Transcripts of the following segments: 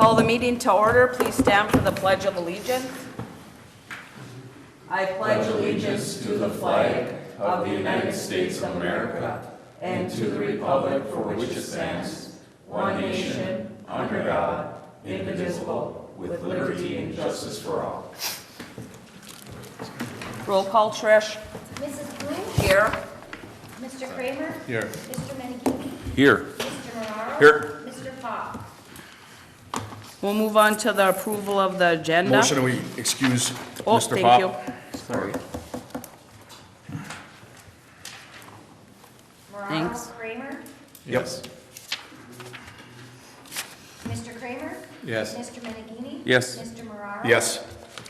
Call the meeting to order. Please stand for the Pledge of Allegiance. I pledge allegiance to the flag of the United States of America and to the republic for which it stands, one nation, under God, indivisible, with liberty and justice for all. Roll call, Trish. Mrs. Bloom? Here. Mr. Kramer? Here. Mr. Menegini? Here. Mr. Moraro? Here. Mr. Pop? We'll move on to the approval of the agenda. Motion, we excuse Oh, Mr. thank Pop. you. Sorry. Moraro? Thanks. Kramer? Yes. Mr. Kramer? Yes. Mr. Menegini? Yes. Mr. Moraro? Yes.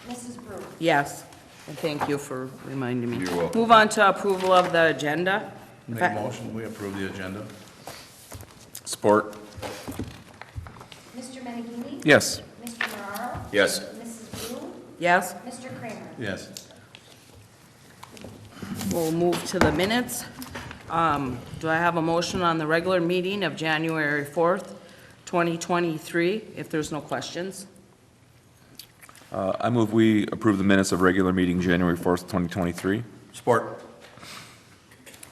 Mrs. Bloom? Yes, and thank you for reminding me. You're welcome. Move on to approval of the agenda. Make a motion, we approve the agenda. Support. Mr. Menegini? Yes. Mr. Moraro? Yes. Mrs. Bloom? Yes, Mr. Kramer? Yes. we'll move to the minutes. Do I have a motion on the regular meeting of January 4th, 2023, if there's no questions? I move we approve the minutes of regular meeting January 4th, 2023. Support.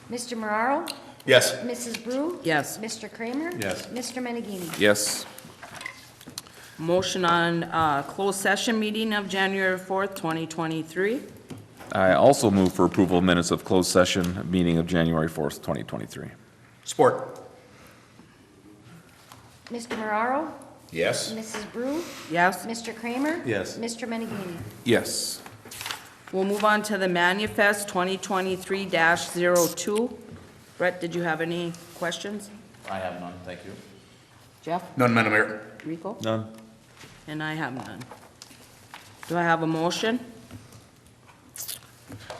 Mr. Moraro? Yes. Mrs. Bloom? Yes. Mr. Kramer? Yes. Mr. Menegini? Yes. Motion on closed session meeting of January 4th, 2023. I also move for approval of minutes of closed session meeting of January 4th, 2023. Support. Mr. Moraro? Yes. Mrs. Bloom? Yes, Mr. Kramer? Yes. Mr. Menegini? Yes. we'll move on to the manifest 2023-02. Brett, did you have any questions? I have none, thank you. Jeff? None, Madam Mayor. Rico? None. And I have none. Do I have a motion?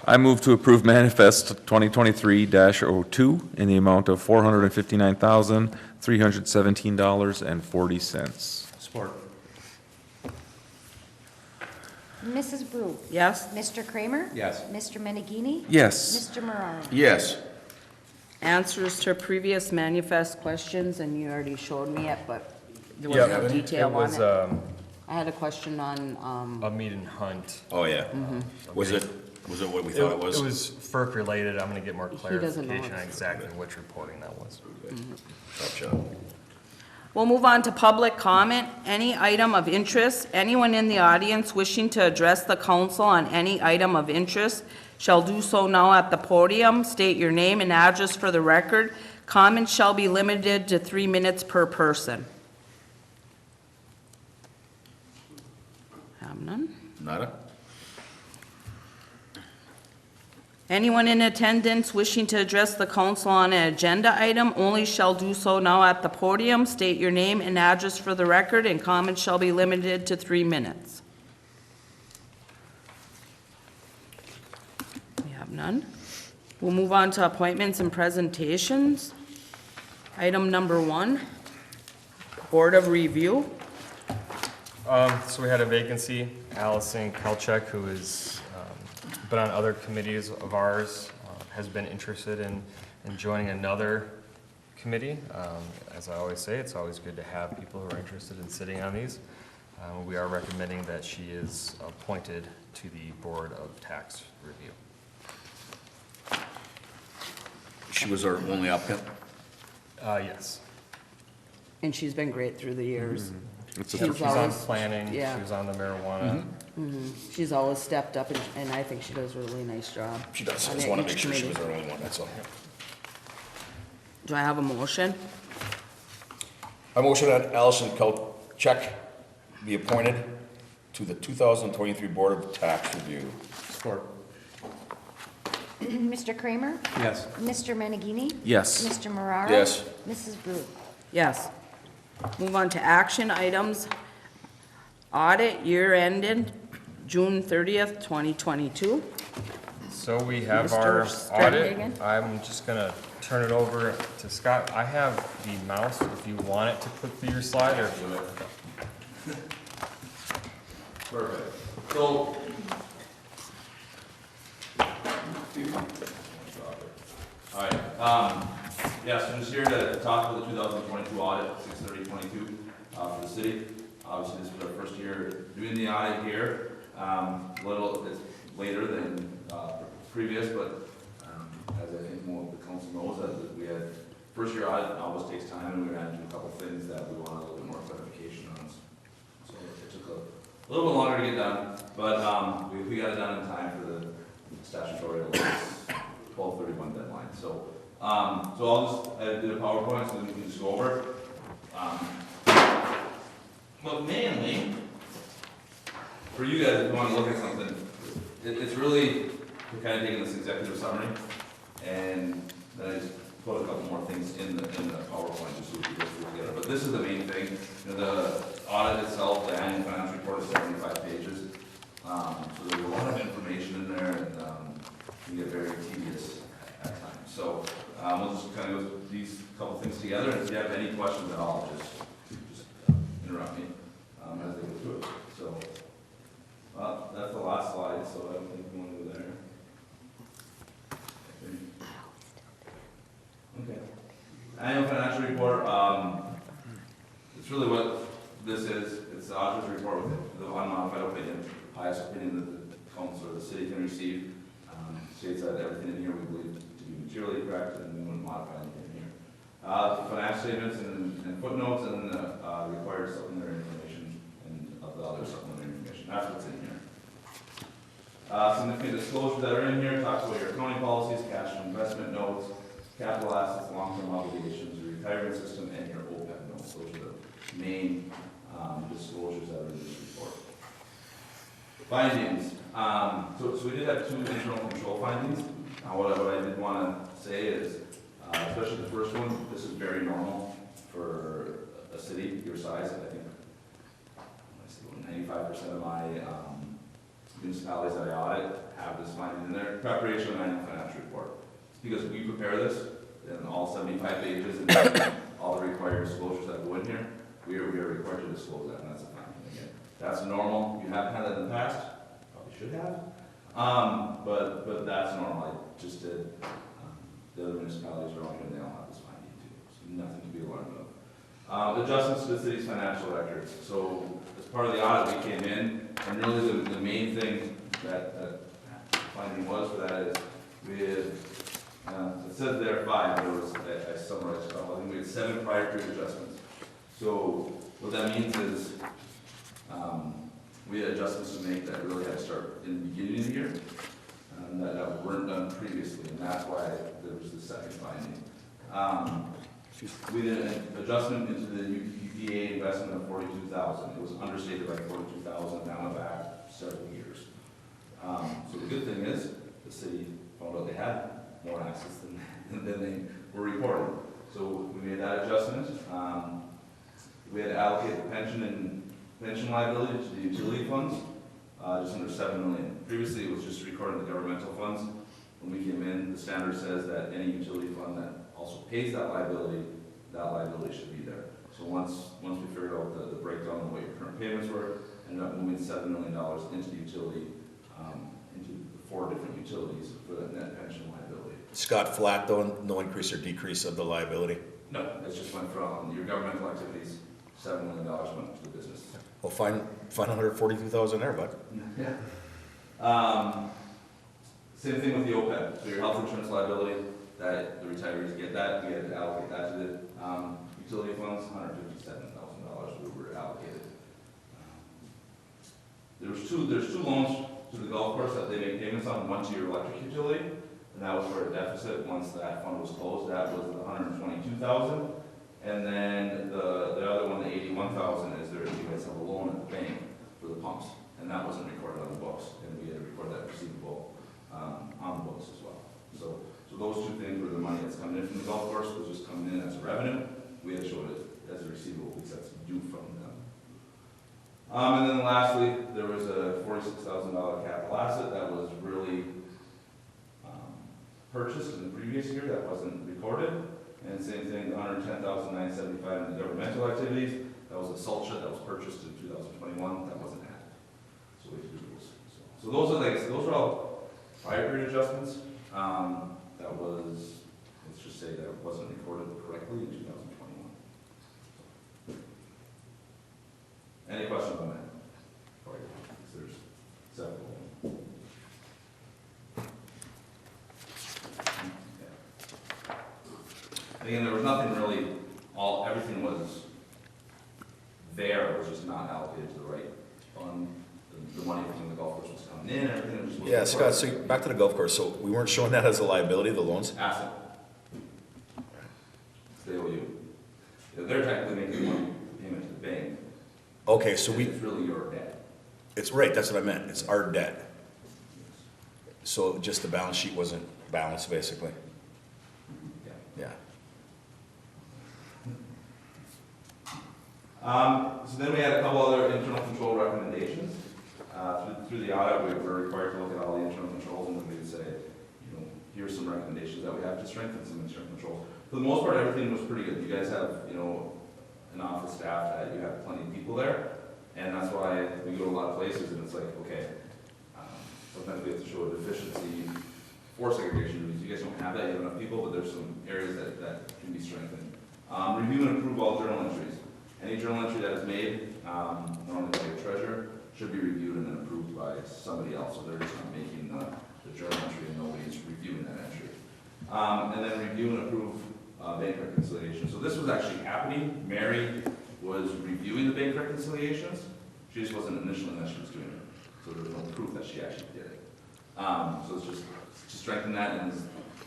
I move to approve manifest 2023-02 in the amount of $459,317.40. Support. Mrs. Bloom? Yes? Mr. Kramer? Yes. Mr. Menegini? Yes. Mr. Moraro? Yes. Answers to previous manifest questions, and you already showed me it, but there Yeah. was no detail It on was it. I had a question on, a meet and hunt. Oh, yeah. Was it what we thought it was? It was FERC related. I'm gonna get more doesn't know clarification on it's- exactly which reporting that was. Gotcha. we'll move on to public comment. Any item of interest, anyone in the audience wishing to address the council on any item of interest shall do so now at the podium. State your name and address for the record. Comments shall be limited to 3 minutes per person. Have none? Nada? Anyone in attendance wishing to address the council on an agenda item only shall do so now at the podium. State your name and address for the record, and comments shall be limited to 3 minutes. We have none. We'll move on to appointments and presentations. Item number 1, Board of Review. So we had a vacancy. Allison Kelchek, who has been on other committees of ours, has been interested in joining another committee. As I always say, it's always good to have people who are interested in sitting on these. We are recommending that she is appointed to the Board of Tax Review. She was our only applicant. Yes. And she's been great through the years. It's She's a, She was on always- planning, yeah. she was on the marijuana. She's always stepped up, and I think she does a really nice job. She does. I on just want to each make sure she was committee. our only one, that's all. Do I have a motion? I motion that Allison Kelchek be appointed to the 2023 Board of Tax Review. Support. Mr. Kramer? Yes. Mr. Menegini? yes. Mr. Moraro? Yes. Mrs. Bloom? Yes. Move on to action items. Audit year ended June 30th, 2022. So we have Mr. our audit. Sternhagen? I'm just gonna turn it over to Scott. I have the mouse if you want it to click through your slide or. Perfect. So. All right, yeah, so just here to talk about the 2022 audit, 6/30/22, for the city. Obviously, this was our first year doing the audit here. It's later than previous, but as I think more of the council knows, that we had first year audit, it always takes time, and we ran into a couple things that we wanted a little bit more clarification on. So it took a little bit longer to get done, but we got it done in time for the statutory 12/31 deadline. So I did a PowerPoint so that we can just go over. But mainly, for you guys, if you want to look at something, it's really kind of taking this executive summary, and then I just put a couple more things in the PowerPoint just so we can go through together. But this is the main thing. You know, the audit itself, the annual financial report is 75 pages. So there's a lot of information in there, and it can get very tedious at times. So we'll just kind of go through these couple things together, and if you have any questions at all, just interrupt me as they go through it. So that's the last slide, so I don't think we want to go there. Okay. Annual financial report, it's really what this is. It's the auditor's report with the unmodified opinion, highest opinion that the council or the city can receive. States that everything in here we believe to be materially correct, and we wouldn't modify anything here. Financial statements and footnotes, and then the required supplementary information and of the other supplementary information. That's what's in here. Significant disclosures that are in here talks about your accounting policies, cash and investment notes, capital assets, long-term obligations, your retirement system, and your OPEB notes. Those are the main disclosures that are in this report. Findings. So we did have 2 internal control findings. What I did want to say is, especially the first one, this is very normal for a city your size. I think 95% of my municipalities that I audit have this finding in their preparation of annual financial report. It's because we prepare this in all 75 pages and all the required disclosures that go in here. We are required to disclose that, and that's a finding. Again, that's normal. You haven't had that in the past. Probably should have. But that's normal. I just did. The other municipalities around here, they all have this finding too. So nothing to be alarmed of. Adjustments to the city's financial records. So as part of the audit, we came in, and really the main thing that finding was for that is we had, it says there 5, but it was, I summarized it all. I think we had 7 prior period adjustments. So what that means is we had adjustments to make that really had to start in the beginning of the year, that weren't done previously, and that's why there was the second finding. We did an adjustment into the UPA investment of $42,000. It was understated by $42,000, and that went back several years. So the good thing is, the city found out they had more assets than they were reporting. So we made that adjustment. We had to allocate the pension liability to the utility funds, just under $7 million. Previously, it was just recorded in the governmental funds. When we came in, the standard says that any utility fund that also pays that liability should be there. So once we figured out the breakdown of what your current payments were, ended up moving $7 million into the utility, into the 4 different utilities for that net pension liability. Scott, flat though, no increase or decrease of the liability? No, it just went from your governmental activities, $7 million went to the business. Well, find 142,000 there, bud. Yeah. Same thing with the OPEB. So your health insurance liability, that the retirees get that, we had to allocate that to the utility funds, $157,000 we were allocated. There's two loans to the golf course that they make payments on, one to your electric utility, and that was for a deficit. Once that fund was closed, that was $122,000. And then the other one, the $81,000, is there, you guys have a loan at the bank for the pumps, and that wasn't recorded on the books, and we had to record that receivable on the books as well. So those 2 things were the money that's coming in from the golf course was just coming in as a revenue. We had showed it as a receivable because that's due from them. And then lastly, there was a $46,000 capital asset that was really purchased in the previous year that wasn't recorded. And same thing, the $110,975 in the governmental activities, that was a salt shed that was purchased in 2021, that wasn't added. So we had to do those. So those are all prior period adjustments. That was, let's just say that wasn't recorded correctly in 2021. Any Again, there was nothing really, everything was there, it was just not allocated to the right fund. The money from the golf course was coming in, everything was supposed to. Yeah, Scott, so back to the golf course, so we weren't showing that as a liability, the loans? Asset. They owe you. They're technically making one payment to the bank. Okay, so It's really your debt. it's right, that's what I meant, it's our debt. So just the balance sheet wasn't balanced, basically? Yeah. Yeah. So then we had a couple other internal control recommendations. Through the audit, we were required to look at all the internal controls, and then we would say, here's some recommendations that we have to strengthen some internal controls. For the most part, everything was pretty good. You guys have, an office staff that you have plenty of people there, and that's why we go to a lot of places, and it's like, okay, sometimes we have to show a deficiency for segregation duties. You guys don't have that, you have enough people, but there's some areas that can be strengthened. Review and approve all journal entries. Any journal entry that is made, normally by a treasurer, should be reviewed and then approved by somebody else, so they're just not making the journal entry and nobody's reviewing that entry. And then review and approve bank reconciliation. So this was actually happening. Mary was reviewing the bank reconciliations. She just wasn't initially that she was doing it. So there was no proof that she actually did it. So it's just to strengthen that, and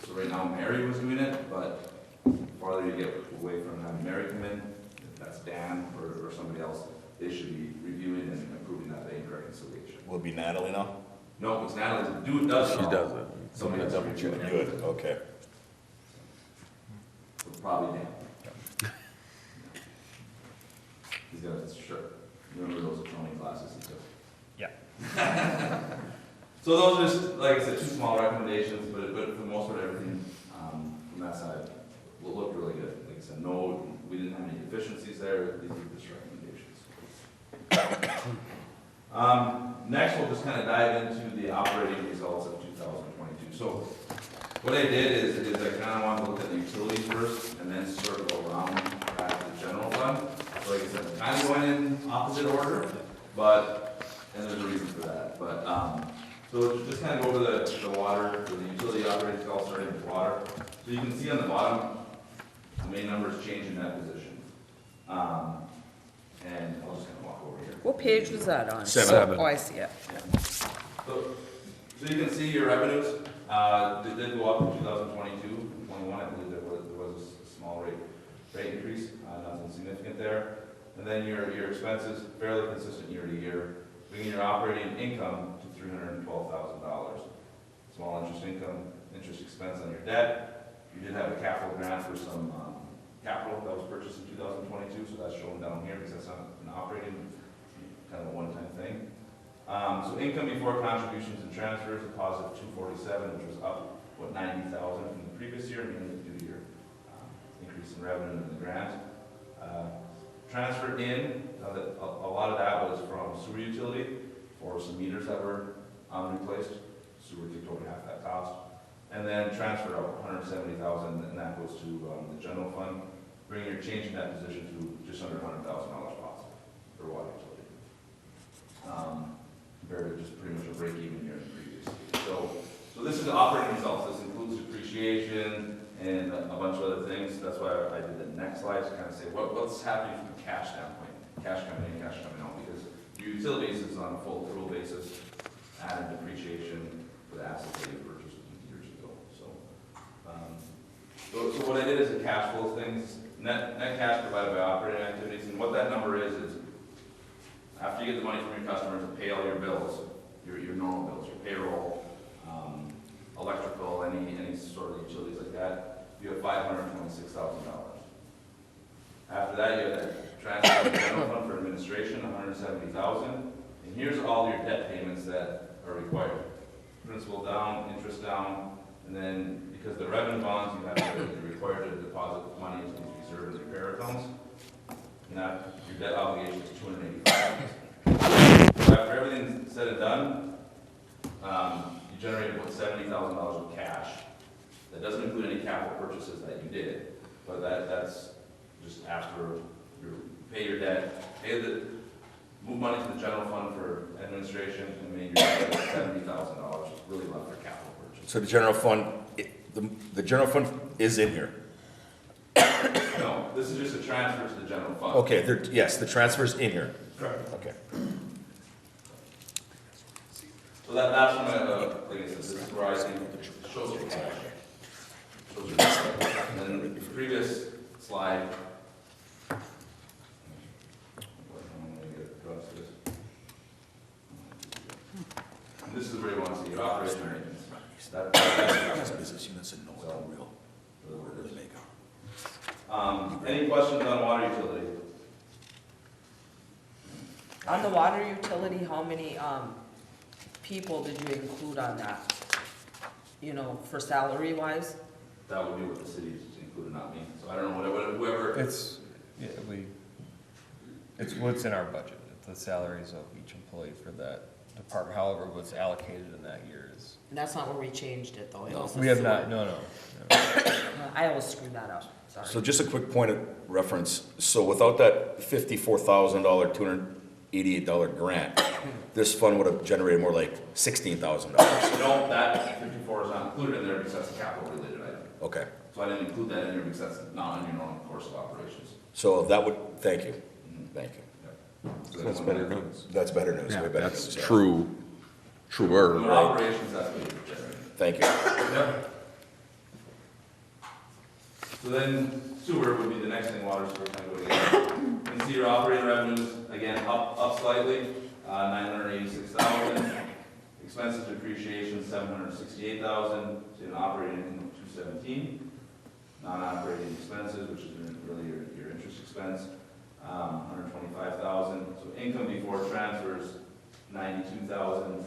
so right now Mary was doing it, but the farther you get away from having Mary come in, if that's Dan or somebody else, they should be reviewing and approving that bank reconciliation. Will it be Natalie now? No, it's Natalie's, does it She all. does it. Somebody else Double reviewing it. Good, okay. So probably Dan. He's got his shirt. Remember those accounting classes he took? Yeah. So those are just, like I said, two small recommendations, but for the most part, everything from that side will look really good. Like I said, no, we didn't have any deficiencies there, these are just recommendations. Next, we'll just kind of dive into the operating results of 2022. So what I did is I kind of wanted to look at the utilities first and then circle around back to the general fund. So like I said, kind of going in opposite order, and there's a reason for that. But so just kind of go over the water, or the utility operating results starting with water. So you can see on the bottom, the main numbers change in that position. And I'll just kind of walk over here. What page was that on? 7. Oh, I see it. So you can see your revenues, they did go up in 2022, 21, I believe there was a small rate increase, nothing significant there. And then your expenses, fairly consistent year to year, bringing your operating income to $312,000. Small interest expense on your debt. You did have a capital grant for some capital that was purchased in 2022, so that's shown down here because that's not an operating, kind of a one-time thing. So income before contributions and transfers, a positive 247, which was up, $90,000 from the previous year, mainly due to your increase in revenue in the grant. Transfer in, a lot of that was from sewer utility for some meters that were replaced. Sewer took over half that cost. And then transfer out $170,000, and that goes to the general fund, bringing your change in that position to just under $100,000 positive for water utility. Compared to just pretty much a break-even year in the previous year. So this is the operating results. This includes depreciation and a bunch of other things. That's why I did the next slide to kind of say what's happening from a cash standpoint. Cash coming in, cash coming out, because your utilities is on a full accrual basis, added depreciation for the assets that you purchased years ago. So what I did is a cash flow things, net cash provided by operating activities, and what that number is after you get the money from your customers and pay all your bills, your normal bills, your payroll, electrical, any sort of utilities like that, you have $526,000. After that, you have that transfer to the general fund for administration, $170,000. And here's all your debt payments that are required. Principal down, interest down, and then because the revenue bonds, you're required to deposit money into these reserve and repair accounts. Now, your debt obligation is $285,000. So after everything's said and done, you generated about $70,000 of cash. That doesn't include any capital purchases that you did, but that's just after you pay your debt, move money to the general fund for administration, and maybe $70,000 really left for capital purchase. So the general fund, the general fund is in here. No, this is just a transfer to the general fund. Okay, yes, the transfer's in here. Correct. Okay. So that's when like I said, this is where I think it shows your cash. Shows your cash. And then the previous slide. And this is where you want to see your operating maintenance. That's business units and no real. Any questions on water utility? On the water utility, how many, people did you include on that? You know, for salary wise? That would be what the city's included, not me. So I don't know, whoever. It's, yeah, it's what's in our budget, the salaries of each employee for that department, however what's allocated in that year is. That's not where we changed it though. It was the We have sewer. not, no. I always screwed that up, sorry. So just a quick point of reference, so without that $54,000, $288 grant, this fund would have generated more like $16,000. No, that 54 is not included in there because that's a capital related item. Okay, So I didn't include that in here because that's not on your normal course of operations. so that would, thank you, thank you. So That's better news. That's better news, Yeah, way better that's news. yeah. truer, Your right? operations, that's what you're generating. Thank you. Yep. So then sewer would be the next thing, water sewer kind of go together. You can see your operating revenues, again, up slightly, 986,000. Expenses depreciation, 768,000, so an operating income of 217. Non-operating expenses, which is really your interest expense, 125,000. So income before transfers, 92,000.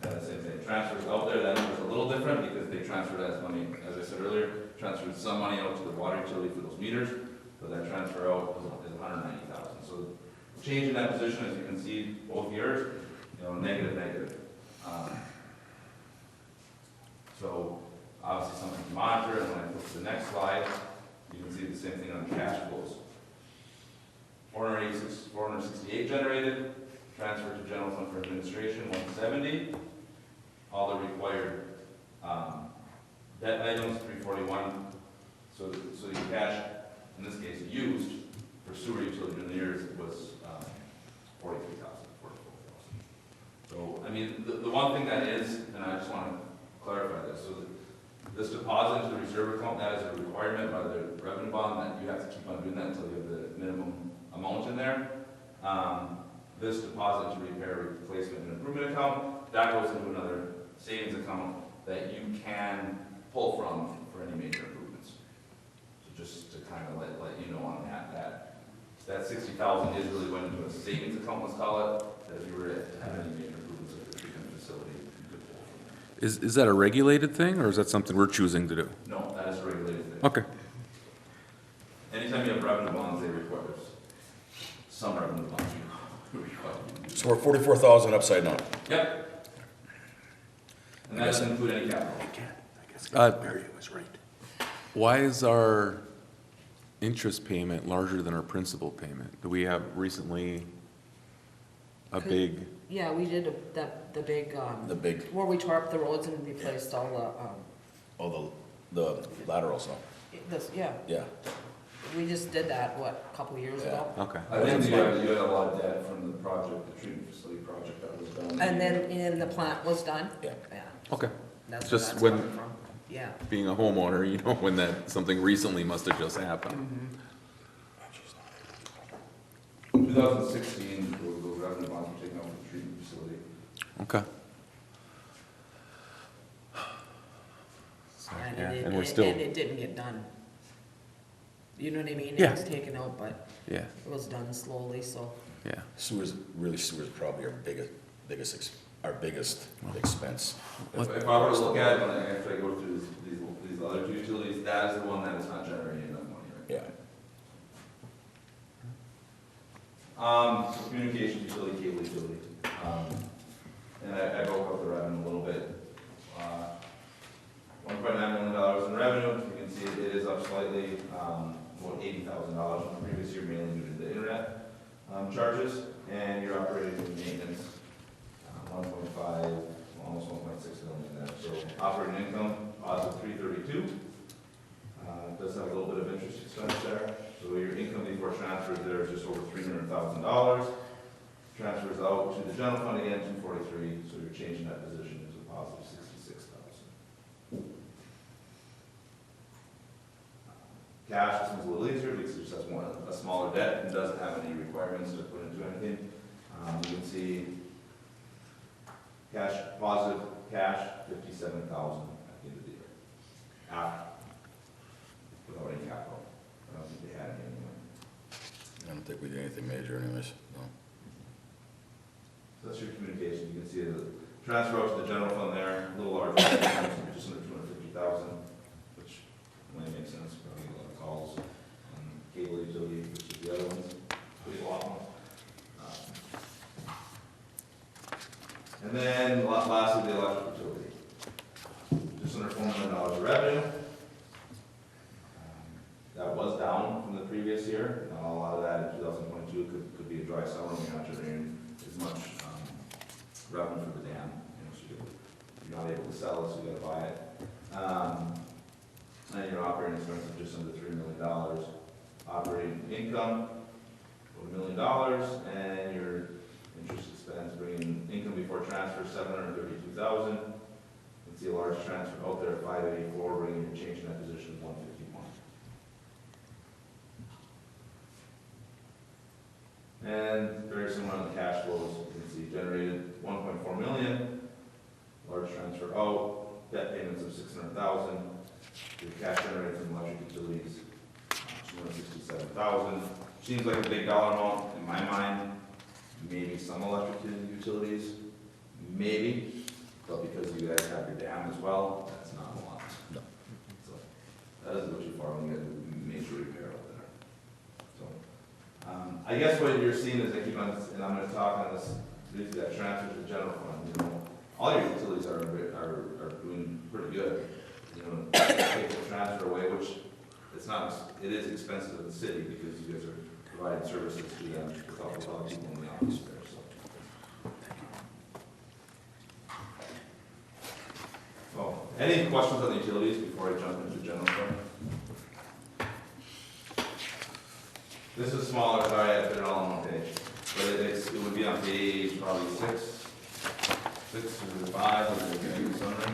And the same thing, transfers out there, that number's a little different because they transferred that money, as I said earlier, transferred some money out to the water utility for those meters, but that transfer out is 190,000. So change in that position, as you can see, both years, negative. So obviously something to monitor, and when I flip to the next slide, you can see the same thing on cash flows. 468 generated, transfer to general fund for administration, 170. All the required debt items, 341. So your cash, in this case, used for sewer utility in the years was 43,000, 44,000. So, I mean, the one thing that is, and I just want to clarify this, so this deposit into the reserve account, that is a requirement by the revenue bond, that you have to keep on doing that until you have the minimum amount in there. This deposit to repair, replacement, and improvement account, that goes into another savings account that you can pull from for any major improvements. So just to kind of let you know on that 60,000 is really went into a savings account, let's call it, that if you were to have any major improvements at the treatment facility, you could pull from there. Is that a regulated thing, or is that something we're choosing to do? No, that is a regulated thing. Okay. Anytime you have revenue bonds, they require some revenue bonds. You require. So we're 44,000 upside down. Yep. And that doesn't include any capital. Mary was right. Why is our interest payment larger than our principal payment? Do we have recently a big, Yeah, we did the big, where we tore up the roads and replaced all Oh, the laterals, huh? Yeah. we just did that, what, a couple years ago? okay. I think you had a lot of debt from the project, the treatment facility project that was done. And then the plant was done? Yeah. Yeah, Okay. that's where Just that's when- coming from, yeah. Being a homeowner, you know, when something recently must have just happened. 2016, those revenue bonds were taken out from the treatment facility. Okay. And Yeah, it- and we're it- still, And it didn't get done. You know what I mean? Yeah. It was taken out, but yeah, it was done slowly, so. yeah. Sewer's probably our biggest expense. If I were to look at it, after I go through these other two utilities, that is the one that is not generating enough money, right? Yeah. So communications utility, cable utility. And I broke up the revenue a little bit. $1.9 million in revenue, you can see it is up slightly, about $80,000 from the previous year, mainly due to the internet charges, and your operating and maintenance, 1.5, almost 1.6 million there. So operating income, positive 332. Does have a little bit of interest expense there. before transfers there is just over $300,000. Transfers out to the general fund again, 243, so you're changing that position is a positive 66,000. Cash, this one's a little easier because it just has a smaller debt and doesn't have any requirements to put into anything. You can see cash, positive cash, 57,000 at the end of the year. After, without any capital. I don't think they had any anyway. I don't think we did anything major anyways, no. So that's your communication. You can see the transfer out to the general fund there, a little larger, just under 250,000, which only makes sense. Probably a lot of calls on cable utility, which is the other ones. Pretty a lot more. And then lastly, the electric utility. Just under $4 million of revenue. That was down from the previous year. A lot of that in 2022 could be a dry summer. We're not generating as much revenue for the dam. So you're not able to sell it, so you got to buy it. And your operating expenses just under $3 million. Operating income, over $1 million, and your interest expense bringing income before transfer $732,000. You can see a large transfer out there at $584, bringing your change in that position to $151. And very similar on the cash flows, you can see generated $1.4 million, large transfer out, debt payments of $600,000, your cash generated from electric utilities, $267,000. Seems like a big dollar amount in my mind. Maybe some electric utilities, maybe, but because you guys have your dam as well, that's not a lot. No. So that doesn't go too far when you get a major repair out there. So I guess what you're seeing is I keep on, and I'm going to talk on this, that transfer to the general fund. You know, all your utilities are doing pretty good. You know, take the transfer away, which it's not. It is expensive to the city because you guys are providing services to them without people in the office there. So, any questions on the utilities before I jump into general fund? This is smaller, sorry, I put it all on one page, but it would be on page probably 6 to 5, or the review summary.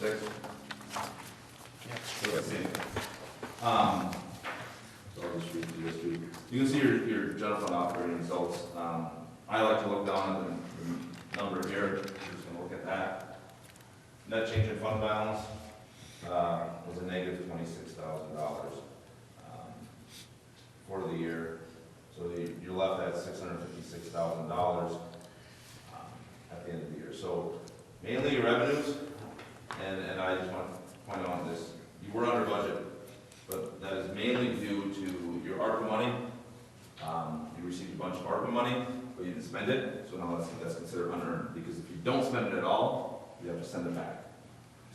6. So let's see. So I'll just read through this too. You can see your general fund operating results. I like to look down at the number here. I'm just going to look at that. Net change in fund balance was a negative $26,000 for the year. So you're left at $656,000 at the end of the year. So mainly your revenues, and I just want to point out this, you were under budget, but that is mainly due to your ARPA money. You received a bunch of ARPA money, but you didn't spend it, so now that's considered unearned, because if you don't spend it at all, you have to send it back.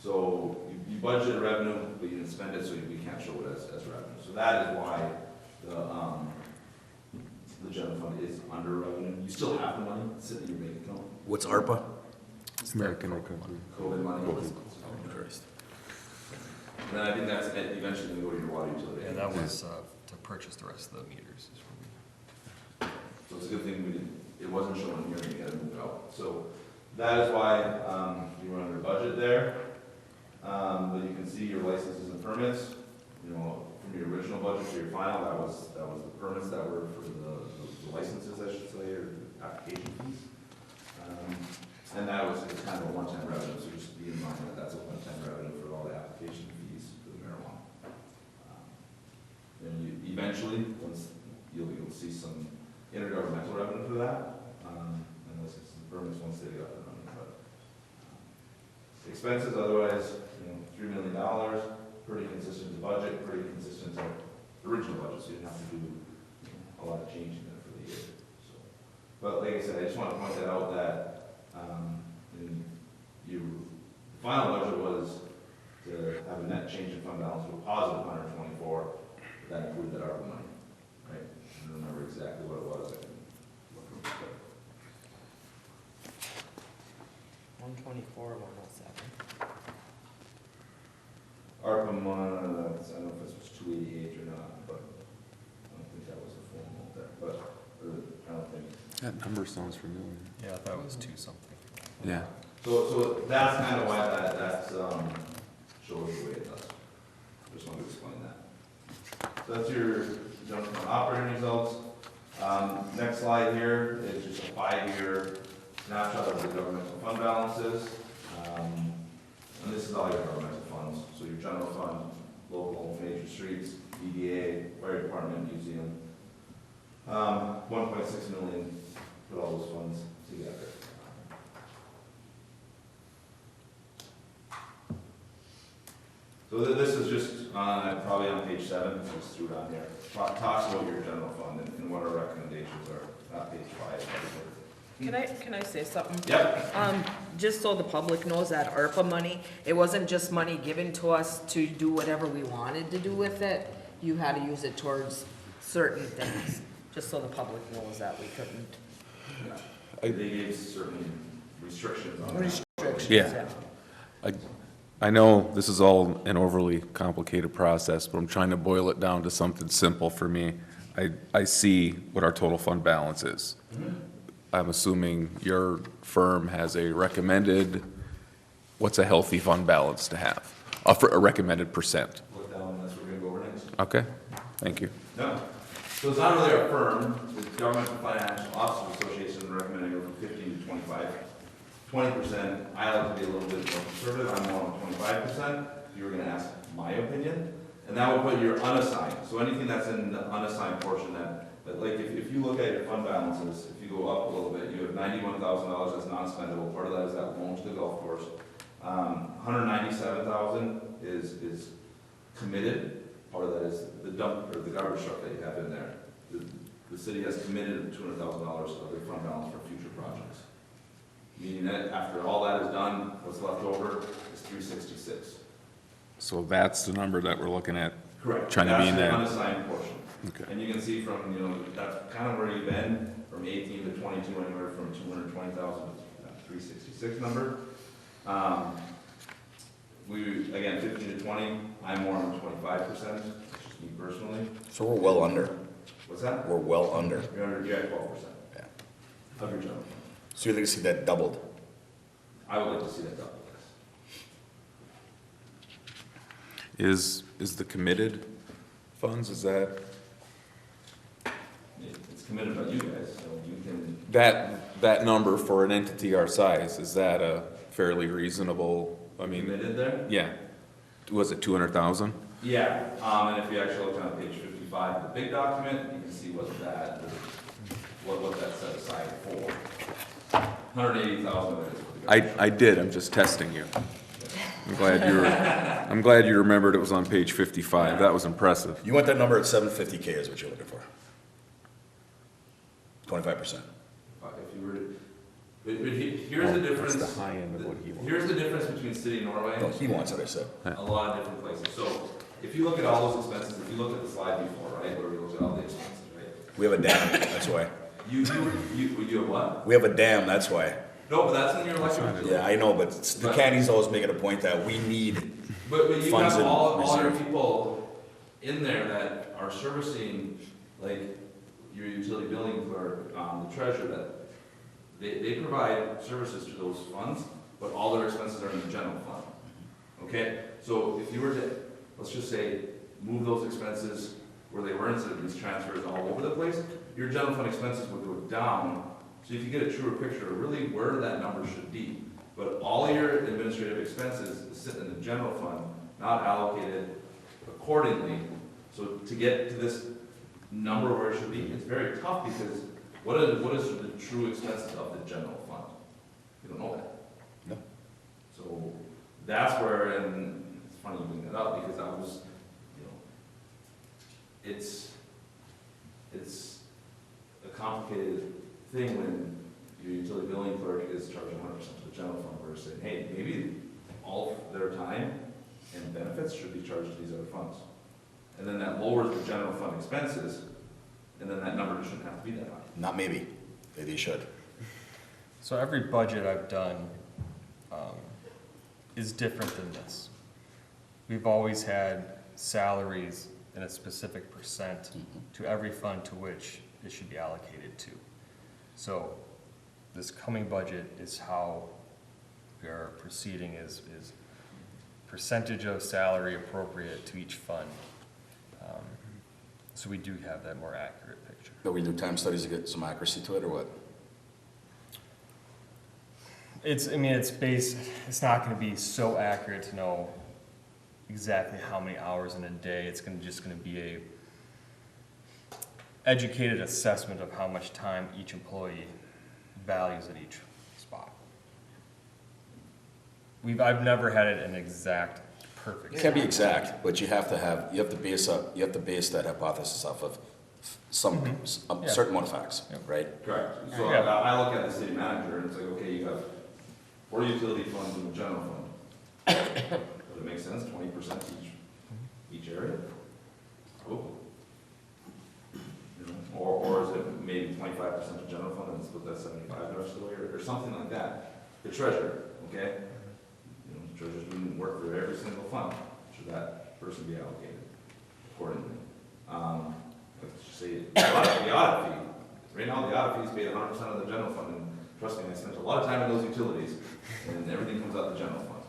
So you budgeted revenue, but you didn't spend it, so we can't show it as revenue. So that is why the general fund is under revenue. You still have the money sitting in your bank account. What's ARPA? American Recovery. COVID money. Oh, Christ. And then I think that's it, eventually going to go to your water utility. Yeah, that was to purchase the rest of the meters. Is what So it's a good thing it wasn't shown here, and you gotta move it out. So that is why you were under budget there. But you can see your licenses and permits, you know, from your original budget to your final, that was the permits that were for the licenses, I should say, or the application fees. And that was kind of a one-time revenue, so just be in mind that that's a one-time revenue for all the application fees for the marijuana. And you eventually, once you'll see some intergovernmental revenue for that, and licenses and permits once they get up and running. But expenses, otherwise, you know, $3 million, pretty consistent to budget, pretty consistent to original budget, so you didn't have to do a lot of changing there for the year. So, but like I said, I just want to point that out that your final budget was to have a net change in fund balance of a positive 124, but that included that ARPA money, right? I don't remember exactly what it was. I can look real quick. 124, 107. ARPA money, I don't know if it was 288 or not, but I don't think that was a full amount there, but, I don't think. That number sounds familiar. Yeah, I thought it was 2 something. Yeah. So that's kind of why that shows the way it does. Just wanted to explain that. So that's your general fund operating results. Next slide here is just a 5-year snapshot of the governmental fund balances. And this is all your governmental funds, so your general fund, local, major streets, DDA, fire department, museum. 1.6 million, put all those funds together. So this is just probably on page 7, just threw it on here. Talks about your general fund and what our recommendations are, not page 5. Can I say something? Yep. Just so the public knows that ARPA money, it wasn't just money given to us to do whatever we wanted to do with it. You had to use it towards certain things, just so the public knows that we couldn't. They gave certain restrictions on that. Restrictions, Yeah. I know this is all an overly complicated process, but I'm trying to boil it down to something simple for me. I see what our total fund balance is. I'm assuming your firm has a recommended, what's a healthy fund balance to have? A recommended percent. Look down, that's what we're gonna go over next. Okay, thank you. No. So it's not really our firm, it's Government Financial Officers Association recommending over 15 to 25. 20%, I like to be a little bit more conservative, I'm more on 25%. If you were gonna ask my opinion, and that would put your unassigned. So anything that's in the unassigned portion that like if you look at your fund balances, if you go up a little bit, you have $91,000 that's non-spendable. Part of that is that loan to the golf course. 197,000 is committed. Part of that is the dump or the garbage truck that you have in there. The city has committed $200,000 of their fund balance for future projects. Meaning that after all that is done, what's left over is 366. So that's the number that we're looking at. Correct. Trying to be in That's that. the unassigned portion. Okay. And you can see from, that's kind of where you've been, from 18 to 22, anywhere from 220,000 to that 366 number. Again, 15 to 20, I'm more on 25%, just me personally. So we're well under. What's that? We're well under. You're at 12% Yeah. of your general fund. So you'd like to see that doubled? I would like to see that double, yes. Is the committed funds, is that, It's committed by you guys, so you can, that number for an entity our size, is that a fairly reasonable, I mean, committed there? yeah. Was it 200,000? Yeah, and if you actually look on page 55 of the big document, you can see what that set aside for. 180,000 of it is for the I did, I'm just testing you. I'm glad you remembered it was on page 55, that was impressive. You want that number at 750K is what you're looking for? 25%. If you were to, here's the difference. That's the high end of what he wants. Here's the difference between city and Norway. No, he wants it, I said. A lot of different places. So if you look at all those expenses, if you look at the slide before, right, where we looked at all the expenses, right? We have a dam, that's why. You have what? We have a dam, that's why. No, but that's in your electric bill. Yeah, I know, but the county's always making a point that we need, But you funds have in all your reserve. people in there that are servicing, like, your utility billing clerk, the treasurer, that they provide services to those funds, but all their expenses are in the general fund. Okay, so if you were to, let's just say, move those expenses where they were instead of these transfers all over the place, your general fund expenses would go down, so you can get a truer picture of really where that number should be. But all your administrative expenses sit in the general fund, not allocated accordingly. So to get to this number where it should be, it's very tough because what is the true expenses of the general fund? You don't know that. No. So that's where, and it's funny you bring that up because I was, it's a complicated thing when your utility billing clerk is charging 100% to the general fund versus saying, hey, maybe all of their time and benefits should be charged to these other funds. And then that lowers the general fund expenses, and then that number shouldn't have to be that high. not maybe, they should. So every budget I've done is different than this. We've always had salaries in a specific percent to every fund to which it should be allocated to. So this coming budget is how we are proceeding, is percentage of salary appropriate to each fund. So we do have that more accurate picture. Do we do time studies to get some accuracy to it, or what? It's not gonna be so accurate to know exactly how many hours in a day. It's just gonna be a educated assessment of how much time each employee values at each spot. I've never had it an exact, perfect. It can't be exact, but you have to base that hypothesis off of a certain amount of facts, right? Correct. So Yeah. I look at the city manager and it's like, okay, you have 4 utility funds in the general fund. Does it make sense, 20% each area? Probably. You know, or is it maybe 25% of general fund and split that 75 the rest of the way, or something like that? The treasurer, okay? You know, the treasurer's doing work for every single fund, should that person be allocated accordingly? Let's just say, the audit fee, right now the audit fee is paid 100% of the general fund, and trust me, I spent a lot of time in those utilities, and everything comes out of the general fund.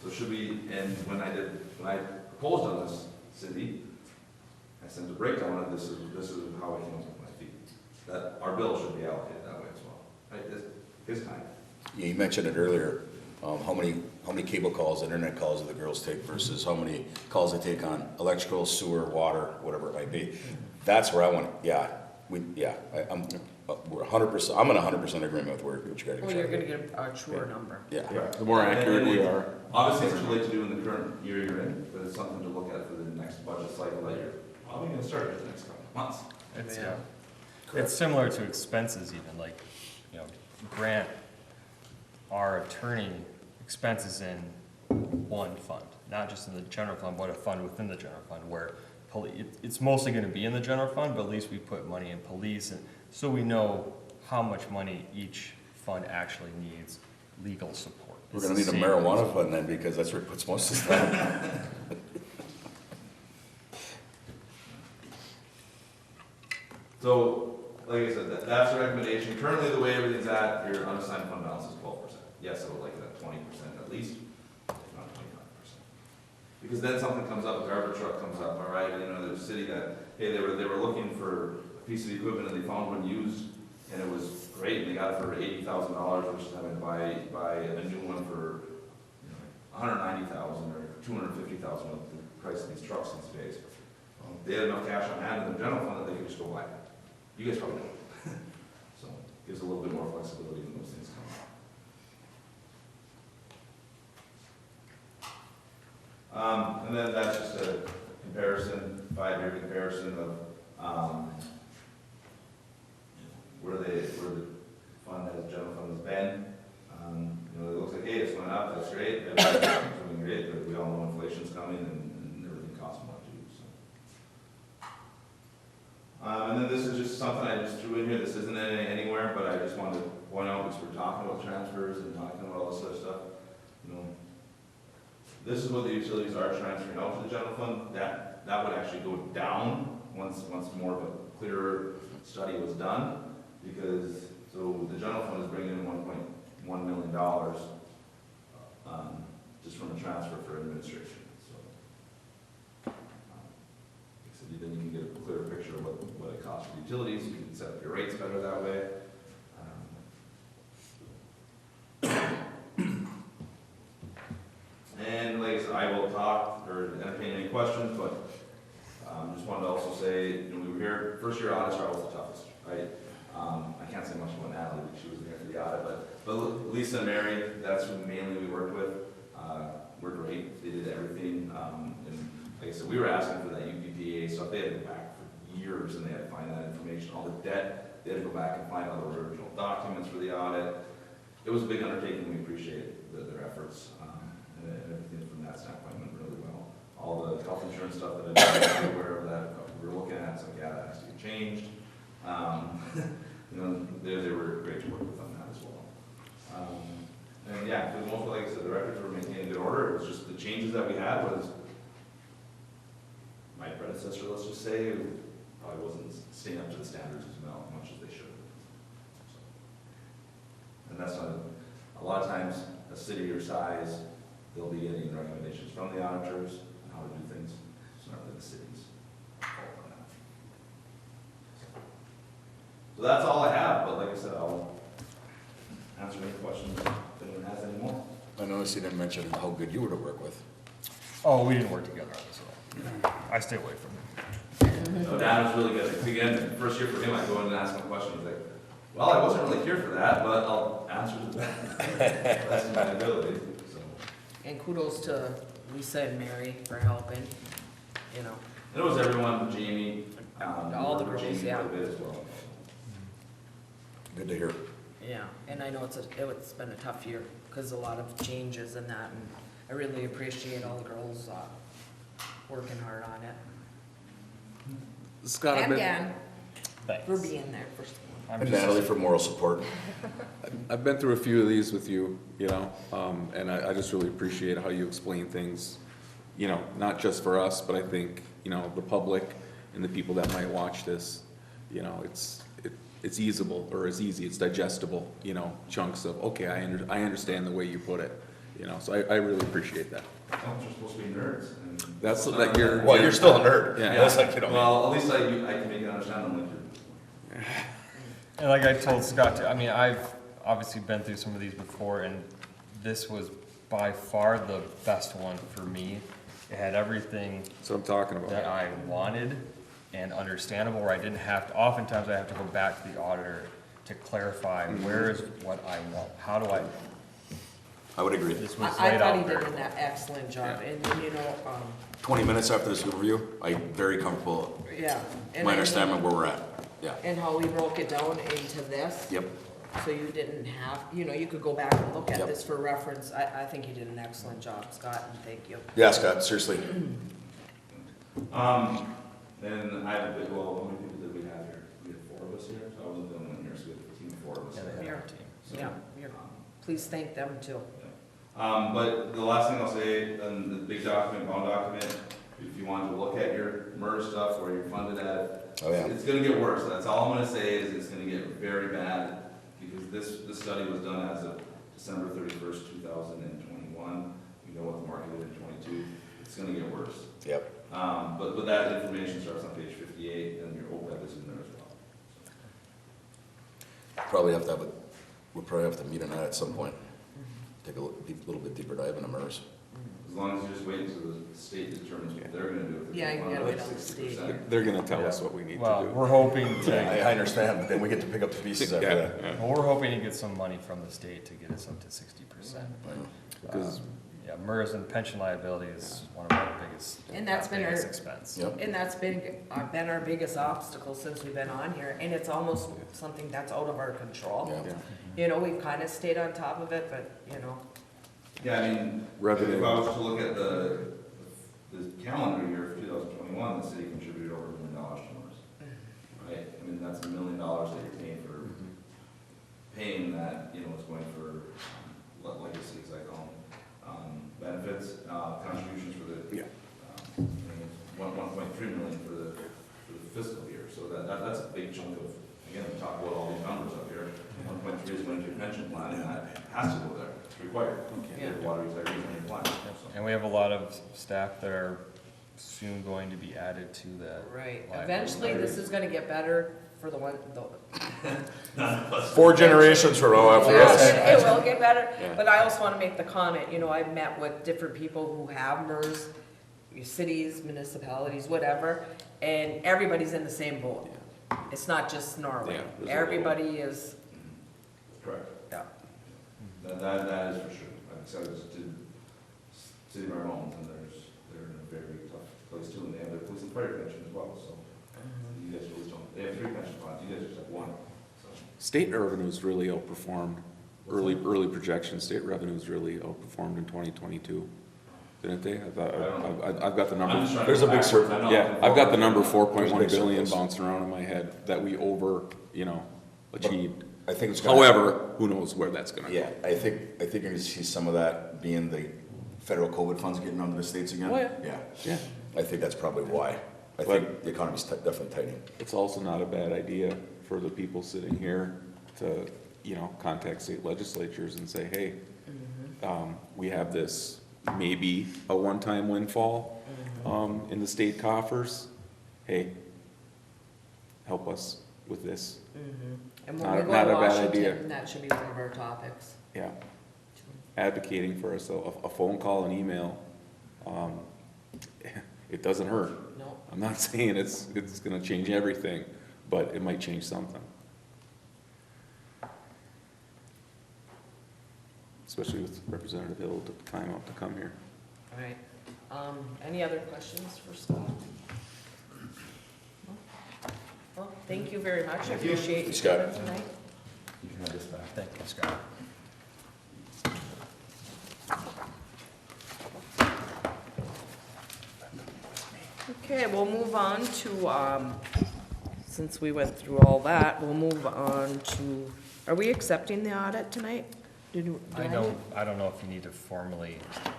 So should we, and when I proposed on this, Cindy, I sent a breakdown of this is how I came up with my fee. That our bill should be allocated that way as well, right, this time. Yeah, you mentioned it earlier, how many cable calls, internet calls do the girls take versus how many calls they take on electrical, sewer, water, whatever it might be. That's where I want, we're 100%, I'm in 100% agreement with what you guys are Well, you're trying gonna to do. get a truer number. Yeah. The more accurate we are. Obviously, it's too late to do in the current year you're in, but it's something to look at for the next budget cycle that you're probably gonna start in the next couple of months. It's similar to expenses even, like, you know, grant our attorney expenses in one fund, not just in the general fund, but a fund within the general fund where it's mostly gonna be in the general fund, but at least we put money in police, and so we know how much money each fund actually needs legal support. We're It's gonna the need a same marijuana fund then, because that's where it puts most of the stuff. So, like I said, that's the recommendation. Currently, the way everything's at, your unassigned fund balance is 12%. Yes, I would like it at 20% at least, if not 25%. Because then something comes up, a garbage truck comes up, all right, you know, there's a city that, hey, they were looking for a piece of equipment and they found one used, and it was great, and they got it for $80,000 versus having to buy a new one for, you know, $190,000 or $250,000 with the price of these trucks these days. They had enough cash on hand in the general fund that they could just go buy it. You guys probably know. So, gives a little bit more flexibility when those things come up. And then that's just a comparison, 5-year comparison of, where the fund has, general fund has been. You know, it looks like, hey, it's went up, that's great, everything's doing great, but we all know inflation's coming and everything costs more too, so. And then this is just something I just threw in here, this isn't anywhere, but I just wanted to point out, because we're talking about transfers and talking about all this other stuff, you know, this is what the utilities are transferring out to the general fund. That would actually go down once more of a clearer study was done, because, so the general fund is bringing in $1.1 million just from a transfer for administration. So, then you can get a clearer picture of what it costs for utilities. You can set up your rates better that way. And like I said, I will talk or entertain any questions, but just wanted to also say, you know, we were here, first year audits are always the toughest, right? I can't say much about Natalie, because she was there for the audit, but Lisa and Mary, that's who mainly we worked with, were great. They did everything, and like I said, we were asking for that UPPA stuff. They had to go back for years, and they had to find that information, all the debt. They had to go back and find all the original documents for the audit. It was a big undertaking. We appreciate their efforts, and everything from that standpoint went really well. All the health insurance stuff that I did, aware of that, we were looking at, it's like, yeah, that has to get changed. You know, they were great to work with on that as well. And yeah, for the most part, like I said, the records were maintained in good order. It was just the changes that we had was my predecessor, let's just say, who probably wasn't staying up to the standards as much as they should. So, and that's not, a lot of times, a city your size, they'll be getting recommendations from the auditors on how to do things. It's not really the city's fault on that. So that's all I have, but like I said, I'll answer any questions if anyone has any more. I noticed you didn't mention how good you were to work with. Oh, we didn't work together on this at all. I stay away from him. So Dan was really good. Again, first year for him, I go in and ask him a question. He's like, well, I wasn't really here for that, but I'll answer to that. That's my ability, so. And kudos to Lisa and Mary for helping, you know. And it was everyone, Jamie. All the girls, Jamie yeah. quite a bit as well. Good to hear. Yeah, and I know it's been a tough year, because a lot of changes and that, and I really appreciate all the girls, working hard on it. Scott, I've And been, Dan, for Thanks. being there, first of all. I'm And just- Natalie for moral support. I've been through a few of these with you, you know, and I just really appreciate how you explain things, you know, not just for us, but I think, you know, the public and the people that might watch this, you know, it's easable, or it's easy, it's digestible, you know, chunks of, okay, I understand the way you put it, you know, so I really appreciate that. Well, you're supposed to be nerds. and- That's, that you're. Well, you're still a nerd. Yeah. That's like, you know. Well, at least I can make it understand them like you're. And like I told Scott, too, I mean, I've obviously been through some of these before, and this was by far the best one for me. It had everything That's what I'm talking that about. I wanted and understandable, where I didn't have to, oftentimes I have to go back to the auditor to clarify where is what I want, how do I would agree. this was I laid thought he out did there. an excellent job, and then, you know, 20 minutes after this overview, I'm very comfortable. yeah. and My I know- understanding where we're at. Yeah. And how we broke it down into this. Yep. So you didn't have, you know, you could go back and look at Yep. this for reference. I think you did an excellent job, Scott, and thank you. Yeah, Scott, seriously. And I have a bit, well, how many people did we have here? We had 4 of us here, so I wasn't the only one here, so we had a team of 4 of us. Yeah, they Yeah. had a team. So, Yeah, please thank them too. But the last thing I'll say, on the big document, bond document, if you wanted to look at your MERS stuff, where you're funded at, Oh, yeah. it's gonna get worse. That's all I'm gonna say, is it's gonna get very bad, because this study was done as of December 31st, 2021. We know what the market did in 22. It's gonna get worse. Yep. But that information starts on page 58, and your OPEB is in there as well. Probably have to have we'll probably have to meet on that at some point. Take a little bit deeper dive into MERS. As long as you just wait until the state determines what they're gonna do. Yeah, you gotta wait on the state. 60%. They're gonna tell us what we need to Well, do. we're hoping I to, understand, but then we get to pick up the pieces after Yeah, that. yeah. well, we're hoping to get some money from the state to get us up to 60%. Because- Yeah, MERS and pension liability is one of our biggest, And that's been our- biggest expense. Yep. And that's been our biggest obstacle since we've been on here, and it's almost something that's out of our control. Yeah. Yeah. You know, we've kind of stayed on top of it, but, you know, Yeah, I mean, Revenue. if I was to look at the calendar year of 2021, the city contributed over $1 million to MERS. Right? I mean, that's $1 million that you're paying for, paying that, you know, is going for legacy, as I call them, benefits, contributions for the, Yeah. 1.3 million for the fiscal year. So that's a big chunk of, again, we talk about all these numbers up here. 1.3 is going to your pension plan, and that has to go there. It's required. Yeah. Water retirees on your plan. So. And we have a lot of staff that are soon going to be added to that. right, library. eventually this is gonna get better for the one, 4 generations from now after us. It will get better, Yeah. but I also wanna make the comment, you know, I've met with different people who have MERS, cities, municipalities, whatever, and everybody's in the same boat. It's not just Norway, Yeah, there's a everybody is, Correct. yeah. That is for sure. Like I said, I just did City of Marmont, and they're in a very tough place too, and they have their police and fire pension as well, so. You guys really don't, they have 3 pension plans, you guys just have 1, so. State revenues really outperformed, early projections, state revenues really outperformed in 2022, didn't they? I thought, I've got the I'm number, just trying to There's a go big backwards. circle. I'm not yeah, looking I've got the forward. number There's 4.1 big billion circles. bouncing around in my head that we achieved. I think it's gonna. However, who knows where that's gonna go? Yeah, I think you're gonna see some of that being federal COVID funds getting onto the states again? Oh, yeah. Yeah. Yeah. I think that's probably why. I think the economy's definitely tightening. It's also not a bad idea for the people sitting here to, you know, contact state legislatures and say, hey, we have this maybe a one-time windfall, in the state coffers. Hey, help us with this. And when we go Not to a bad idea. Washington, that should be one of our topics. Yeah. Advocating for us, a phone call, an email, it doesn't hurt. No. I'm not saying it's gonna change everything, but it might change something. Especially with Representative Hill took the time out to come here. All right. Any other questions for Scott? No? Well, thank you very much. I appreciate you Scott. coming tonight. You can have this back. Thank you, Scott. Okay, we'll move on to, since we went through all that, we'll move on to, are we accepting the audit tonight? Do I don't know if you need to formally, I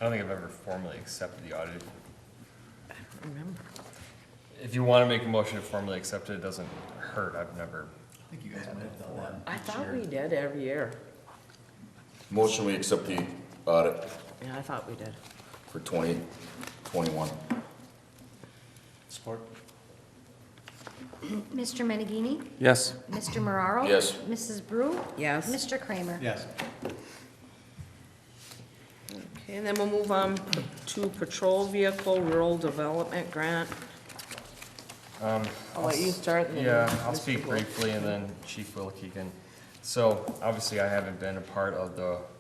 don't think I've ever formally accepted the audit. remember. If you want to make a motion to formally accept it, it doesn't hurt. I've never. I think you guys might have done that. I thought we did every year. Motion, we accept the audit Yeah, I thought we did. for 2021. Support? Mr. Menegini? Yes. Mr. Mararo? Yes. Mrs. Brew? Yes. Mr. Kramer? Yes. Okay, and then we'll move on to patrol vehicle rural development grant. I'll let you start. and then Yeah, I'll Mr. speak Wolf. briefly and then Chief Wilkie can. So obviously I haven't been a part of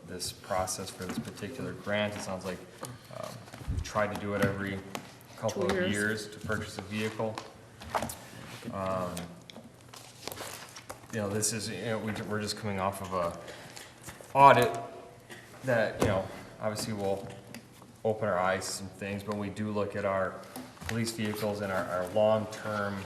this process for this particular grant. It sounds like we've tried to do it every couple 2 of years. years to purchase a vehicle. You know, this is, you know, we're just coming off of a audit that, you know, obviously will open our eyes to some things, but we do look at our police vehicles and our long-term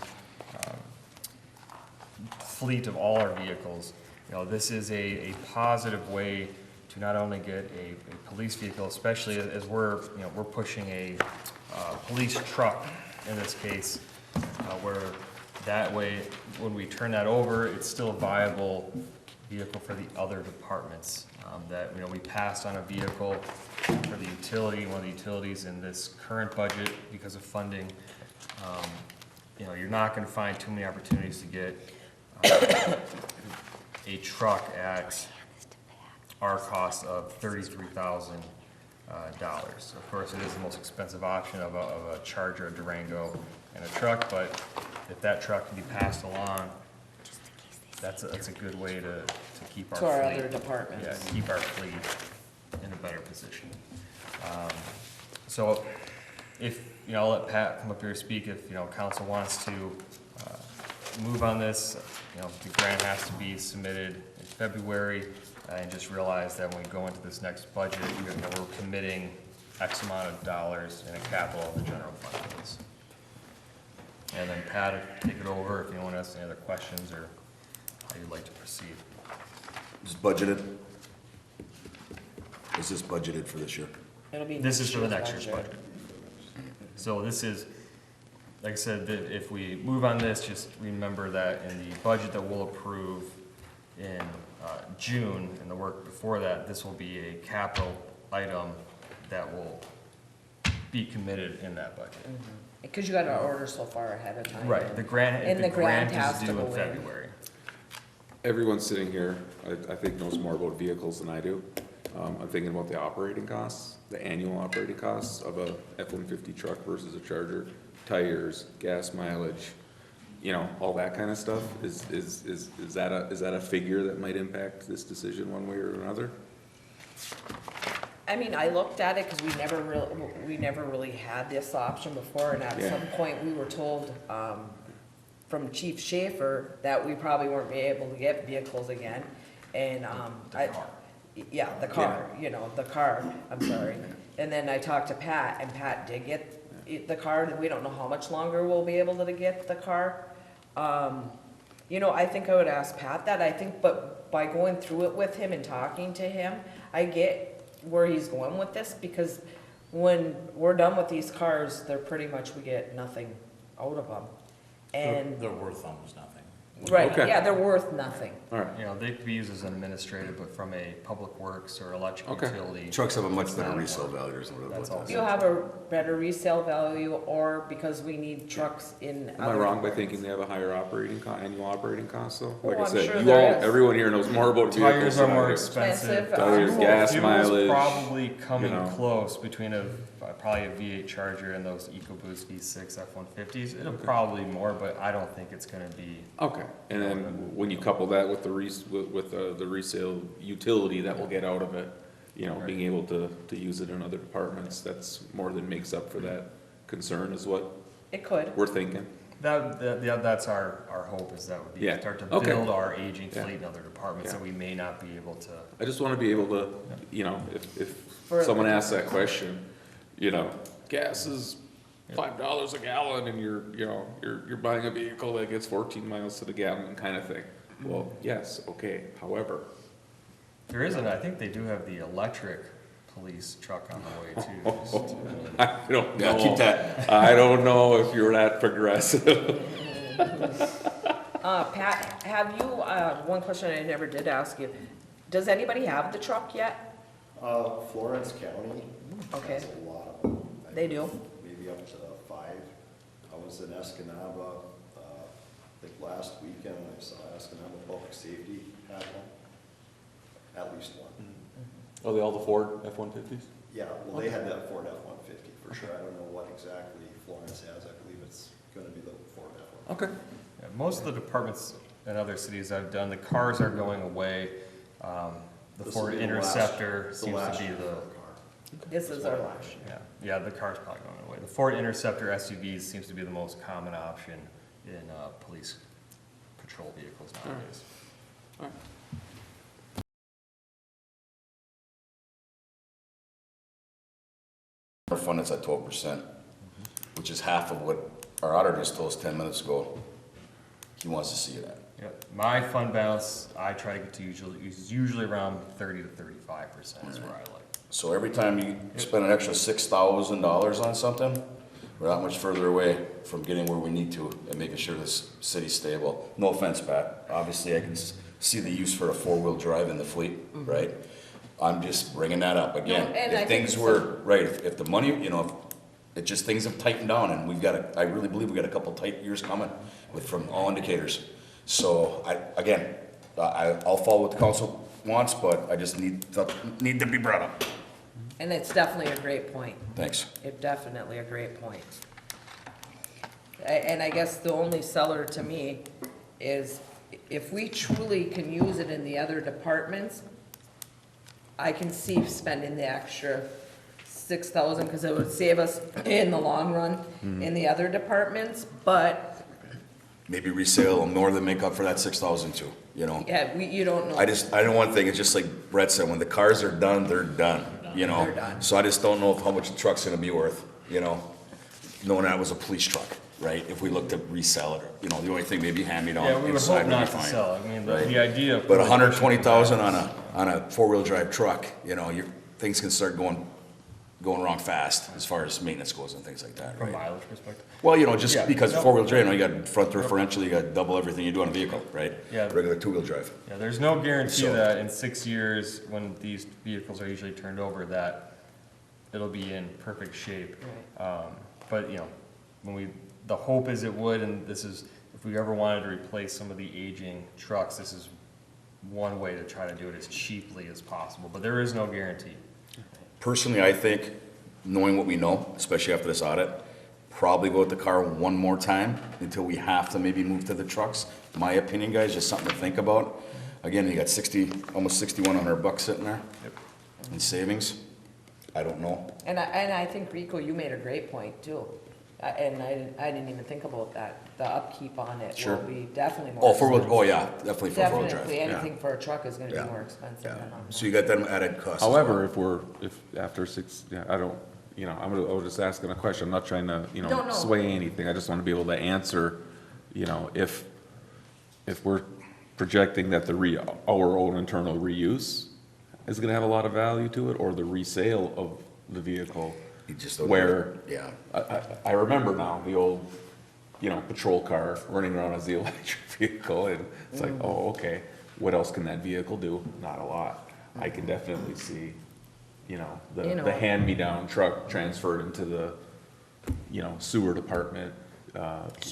fleet of all our vehicles. You know, this is a positive way to not only get a police vehicle, especially as we're, you know, we're pushing a police truck in this case, where that way, when we turn that over, it's still a viable vehicle for the other departments. That, you know, we passed on a vehicle for the utility, one of the utilities in this current budget because of funding. You know, you're not gonna find too many opportunities to get a truck at our cost of $33,000. Of course, it is the most expensive option of a Charger, a Durango, and a truck, but if that truck can be passed along, that's a good way to keep our To our fleet. other departments. Yeah, keep our fleet in a better position. So if, you know, I'll let Pat come up here and speak if, you know, council wants to move on this. You know, the grant has to be submitted in February, and just realize that when we go into this next budget, we're committing X amount of dollars in a capital of the general fund for this. And then Pat, take it over if anyone has any other questions or how you'd like to proceed. Is budgeted? Is this budgeted for this year? It'll be This is for the next next year's budget. So this is, like I said, that if we move on this, just remember that in the budget that we'll approve in June, and the work before that, this will be a capital item that will be committed in that budget. Because you gotta order so far ahead of time. Right, the grant, And the grant is has to due go in in. February. Everyone sitting here, I think knows more about vehicles than I do. I'm thinking about the operating costs, the annual operating costs of a F-150 truck versus a Charger, tires, gas mileage, you know, all that kind of stuff. Is that a figure that might impact this decision one way or another? I mean, I looked at it because we never really had this option before, and at Yeah. some point, we were told, from Chief Schaefer that we probably weren't be able to get vehicles again, and, The car. Yeah, the car, you know, the car, I'm sorry. And then I talked to Pat, and Pat did get the car, and we don't know how much longer we'll be able to get the car. You know, I think I would ask Pat that, but by going through it with him and talking to him, I get where he's going with this, because when we're done with these cars, they're pretty much, we get nothing out of them. And, They're worth almost nothing. right, Okay. yeah, they're worth nothing. All right. You know, they could be used as an administrative, but from a public works or electric Okay. utility. Trucks have a much it's better not resale worth- value, there's no doubt That's about all. that. You'll have a better resale value, or because we need trucks in Am I other wrong by departments. thinking they have a higher annual operating cost though? Oh, Like I I'm said, sure you there all, is. everyone here knows more about vehicles Tires are than I more do. expensive. Expensive. Tires, gas Fuel's mileage. probably coming you know. close between probably a V8 Charger and those EcoBoost V6 F-150s. It'll probably more, but I don't think it's gonna be. Okay, and then when you couple that with the the resale utility that we'll get out of it, you know, being able to use it in other departments, that's more than makes up for that concern is what It could. we're thinking. Yeah, that's our hope, is that would be Yeah, start to okay. build our aging Yeah. fleet in other departments Yeah. that we may not be able to. I just wanna be able to, you know, if For- someone asks that question, you know, gas is $5 a gallon and you're buying a vehicle that gets 14 miles to the gallon kind of thing. Well, yes, okay, however, There isn't, I think they do have the electric police truck on the way too. Just, I don't know. Yeah, keep that. I don't know if you're that progressive. Pat, have you, one question I never did ask you, does anybody have the truck yet? Florence County Okay. has a lot of them. I They think do? Maybe up to 5. I was in Escanaba, I think last weekend, I saw Escanaba Public Safety had one, at least one. Oh, they all the Ford F-150s? Yeah, well, they had that Ford F-150 for sure. I don't know what exactly Florence has. I believe it's gonna be the Ford F-150. Okay. yeah, most of the departments in other cities I've done, the cars are going away. The This will Ford be the last- Interceptor the seems last to be year the, for a car. This is our last. yeah, the car's probably going away. The Ford Interceptor SUVs seems to be the most common option in police patrol vehicles nowadays. Our fund is at 12%, which is half of what our auditor just told us 10 minutes ago. He wants to see it at. Yeah, my fund balance, I try to get to usually around 30 to 35% is where I like. So every time you spend an extra $6,000 on something, we're that much further away from getting where we need to and making sure this city's stable. No offense, Pat. Obviously, I can see the use for a four-wheel drive in the fleet, right? I'm just bringing that up again. No, and I If think things so. were, right, if the money, you know, if it just, things have tightened down and we've got I really believe we got a couple tight years coming from all indicators. So I'll follow what the council wants, but I just need to be brought up. And it's definitely a great point. Thanks. It's definitely a great point. And I guess the only seller to me is if we truly can use it in the other departments, I can see spending the extra 6,000 because it would save us in the long run in the other departments, but Maybe resale will more than make up for that 6,000 too, you know? yeah, you don't know. I know one thing, it's just like Brett said, when the cars are done, they're done, you know? They're done. So I just don't know how much the truck's gonna be worth, you know? Knowing that was a police truck, right? If we look to resell it, you know, the only thing maybe hand me down Yeah, we would inside hope would be not to fine. sell. I mean, Right. the idea of. But 120,000 on a four-wheel drive truck, you know, things can start going wrong fast as far as maintenance goes and things like that, From right? mileage perspective. Well, you know, just Yeah. because No. four-wheel drive, you know, you got front differential, you got double everything you do on a vehicle, right? Yeah. Regular two-wheel drive. Yeah, there's no guarantee So- that in 6 years, when these vehicles are usually turned over, that it'll be in perfect shape. But, you know, the hope is it would, and this is, if we ever wanted to replace some of the aging trucks, this is one way to try to do it as cheaply as possible, but there is no guarantee. Personally, I think, knowing what we know, especially after this audit, probably go with the car one more time until we have to maybe move to the trucks. My opinion, guys, just something to think about. Again, you got almost $6,100 sitting there in savings. I don't know. And I think, Rico, you made a great point too. And I didn't even think about that. The upkeep on it Sure. will be definitely more. Oh, expensive. yeah, definitely for four-wheel drive. Definitely, yeah. anything for a truck is gonna be Yeah. more expensive Yeah, than a. so you got them added costs. as However, well. if after 6, yeah, I don't, you know, I was just asking a question, I'm not trying to, you No, know, no. sway anything, I just want to be able to answer, you know, if we're projecting that our own internal reuse is gonna have a lot of value to it, or the resale of the vehicle. You just don't. Where, Yeah. I remember now, the old, patrol car running around as the electric vehicle, and it's like, oh, okay, what else can that vehicle do? Not a lot. I can definitely see, the hand-me-down truck transferred into the, sewer department,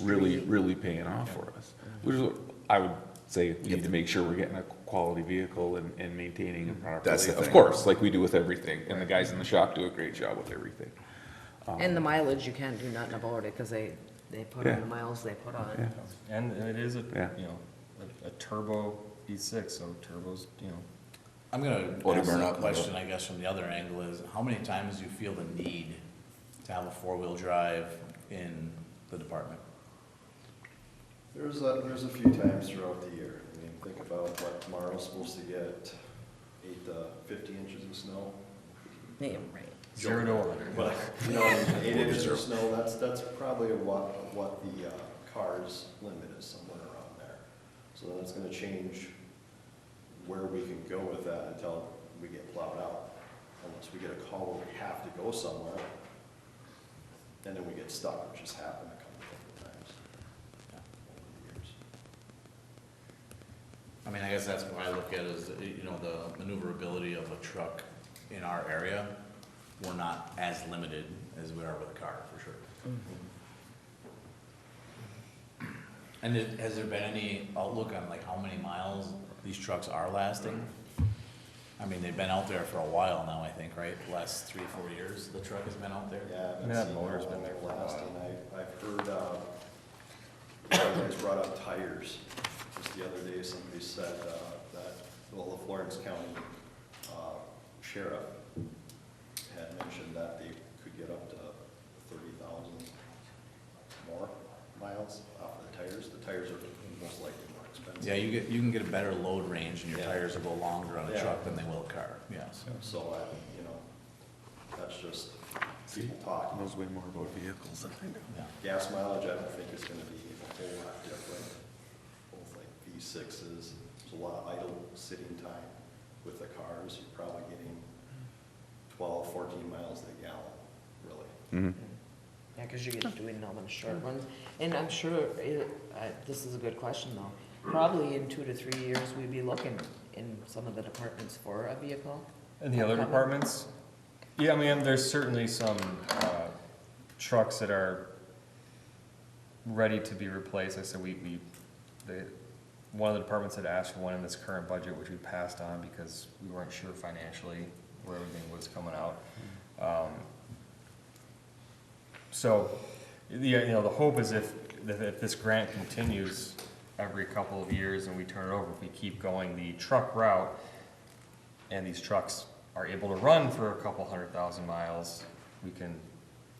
really paying off for us. Which is, what I would say, we need to make sure we're getting a quality vehicle and maintaining it properly. That's the Of thing. course, like we do with everything, and the guys in the shop do a great job with everything. And the mileage, you can't do nothing about it, cause they put Yeah. on the miles they put on it. Yeah. And it is Yeah. a turbo V6, so turbos, I'm gonna Or to ask burn a up, question, I guess, from the other angle is, how many times do you feel the need to have a four-wheel drive in the department? There's a few times throughout the year. I mean, think about what tomorrow's supposed to get, 8 to 50 inches of snow. Yeah, right. 0 to 100. But, 8 inches of snow, that's probably what the car's limit is, somewhere around there. So that's gonna change where we can go with that until we get plowed out. Unless we get a call where we have to go somewhere, and then we get stuck, which has happened a couple of times over the years. I mean, I guess that's what I look at is, the maneuverability of a truck in our area. We're not as limited as we are with a car, for sure. And has there been any outlook on like how many miles these trucks are lasting? I mean, they've been out there for a while now, I think, right? The last 3 or 4 years, the truck has been out there. Yeah, I've Yeah, been seeing motor's how been long there they're for a lasting. I've heard, you guys brought up tires. Just the other day, somebody said, the Florence County, sheriff had mentioned that they could get up to 30,000 more miles off of the tires. The tires are most likely more expensive. Yeah, you can get a better load range and your Yeah. tires will go longer on a Yeah. truck than they will a car, yes. So, that's just people talking. Knows way more about vehicles than I do. Yeah. Gas mileage, I don't think is gonna be a whole lot different. Both like V6s, there's a lot of idle sitting time with the cars. You're probably getting 12, 14 miles a gallon, really. Yeah, cause you get doing them on the short ones. And I'm sure, this is a good question though. Probably in 2 to 3 years, we'd be looking in some of the departments for a vehicle. And the other departments? Yeah, I mean, there's certainly some trucks that are ready to be replaced. Like I said, one of the departments had asked for one in this current budget, which we passed on because we weren't sure financially where everything was coming out. So, the hope is if this grant continues every couple of years and we turn it over, if we keep going the truck route, and these trucks are able to run for a couple 100,000 miles, we can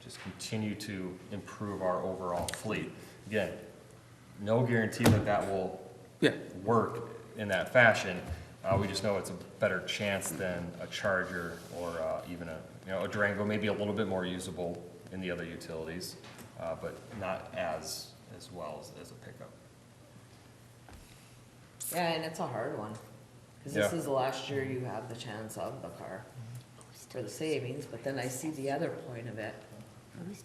just continue to improve our overall fleet. Again, no guarantee that will work in that fashion. We just know it's a better chance than a Charger or even a Durango, maybe a little bit more usable in the other utilities, but not as well as a pickup. Yeah, and it's a hard one. Cause this Yeah. is the last year you have the chance of the car for the savings, but then I see the other point of it.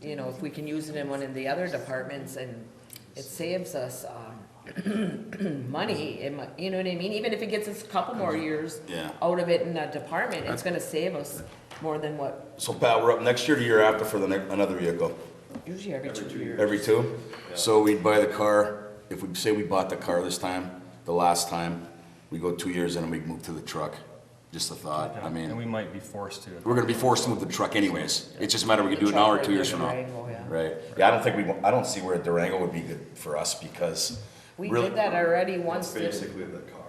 If we can use it in one of the other departments and it saves us, money, you know what I mean? Even if it gets us a couple more years Yeah. out of it in a department, it's gonna save us more than what, So Pat, we're up next year, the year after for another vehicle. usually every 2 years. Every two? So we'd buy the car, if we say we bought the car this time, the last time, we go 2 years in and we move to the truck. Just a thought, I And we mean, might be forced to. we're gonna be forced to move the truck anyways. It's just a matter we can do it now or 2 years from now. Durango, yeah. Right, yeah, I don't see where a Durango would be good for us because. We really- did that already It's once. basically the car.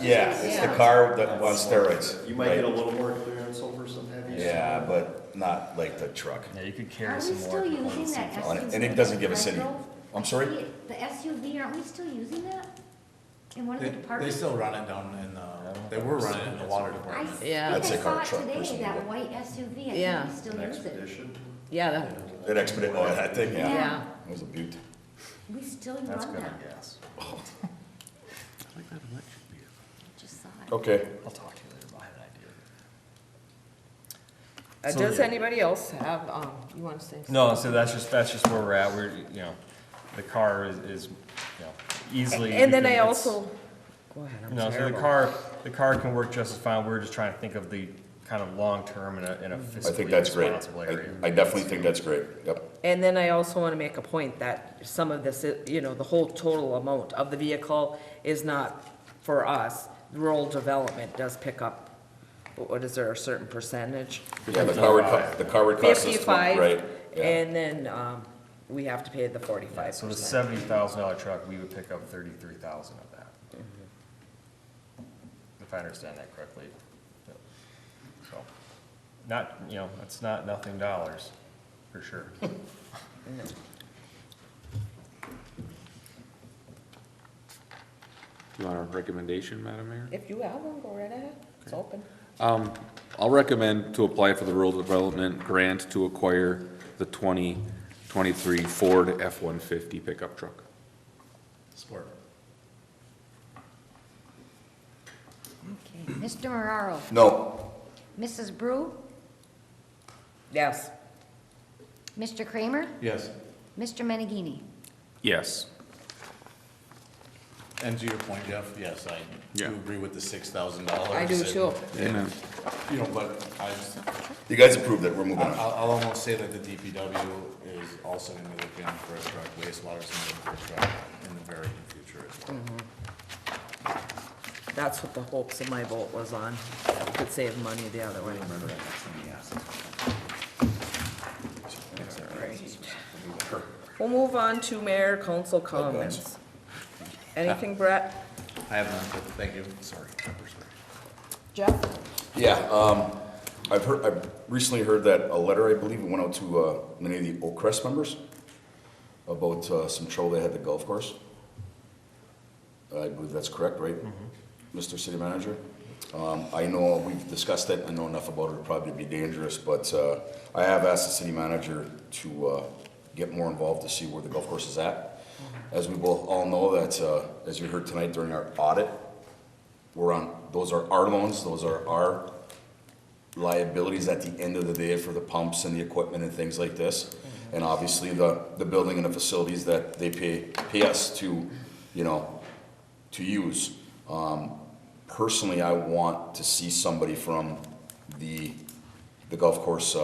Yeah, it's the car that on steroids. You might get a right? little more clearance over some heavy. Yeah, but not like the truck. Yeah, you could Are carry we some more. still people in using the that seats. SUV? And it doesn't give us that I any- drove? I'm sorry? The SUV, aren't we still using that? In one of the They departments? still run it down in they were running it in the water I department. Yeah. I'd think say I car saw it truck today, personally, that but- white SUV, I Yeah. think we still An use it. Expedition. Yeah, That expedite, oh, that thing, yeah. yeah. It was a beaut. We still That's run good, that. I guess. Just saw it. Okay, I'll talk to you later, but I have an idea. So, Does yeah. anybody else have, you wanna say? No, so that's just where we're at. We're, you know, the car is, you know, easily. And then we I can- it's- also, go ahead, I'm No, so the terrible. car can work just as fine. We're just trying to think of the kind of long-term in a I fiscally think that's great. responsible area. I definitely think that's great, yep. And then I also wanna make a point that some of this, you know, the whole total amount of the vehicle is not for us. Rural development does pick up, what is there, a certain percentage? Yeah, the car would cost us, 55, right, yeah. and then, we have to pay the 45%. So the $70,000 truck, we would pick up 33,000 of that. If I understand that correctly. So, not, you know, it's not nothing dollars, for sure. You want a recommendation, Madam Mayor? If you have one, go right ahead, it's open. I'll recommend to apply for the rural development grant to acquire the 2023 Ford F-150 pickup truck. Support. Okay, Mr. Marraro, No, Mrs. Brew, Yes. Mr. Kramer, Yes. Mr. Menegini. Yes. And to your point, Jeff, yes, I do Yeah. agree with the $6,000. I do too. Amen. You know, but you guys approved it, we're moving on. I'll almost say that the DPW is also gonna be looking for a truck, wastewater is gonna be looking for a truck in the very near future as well. That's what the hopes of my vote was on. We could save money the other way. We'll move on to mayor council comments. Anything, Brett? I have none, but thank you, sorry. Jeff? Yeah, I've recently heard that a letter, I believe, went out to many of the Oakcrest members about some trouble they had at the golf course. I believe that's correct, right, Mr. City Manager? I know we've discussed it, I know enough about it, it'd probably be dangerous, but I have asked the city manager to get more involved to see where the golf course is at. As we both all know that, as you heard tonight during our audit, those are our loans, those are our liabilities at the end of the day for the pumps and the equipment and things like this. And obviously the building and the facilities that they pay us to, you know, to use. Personally, I want to see somebody from the golf course,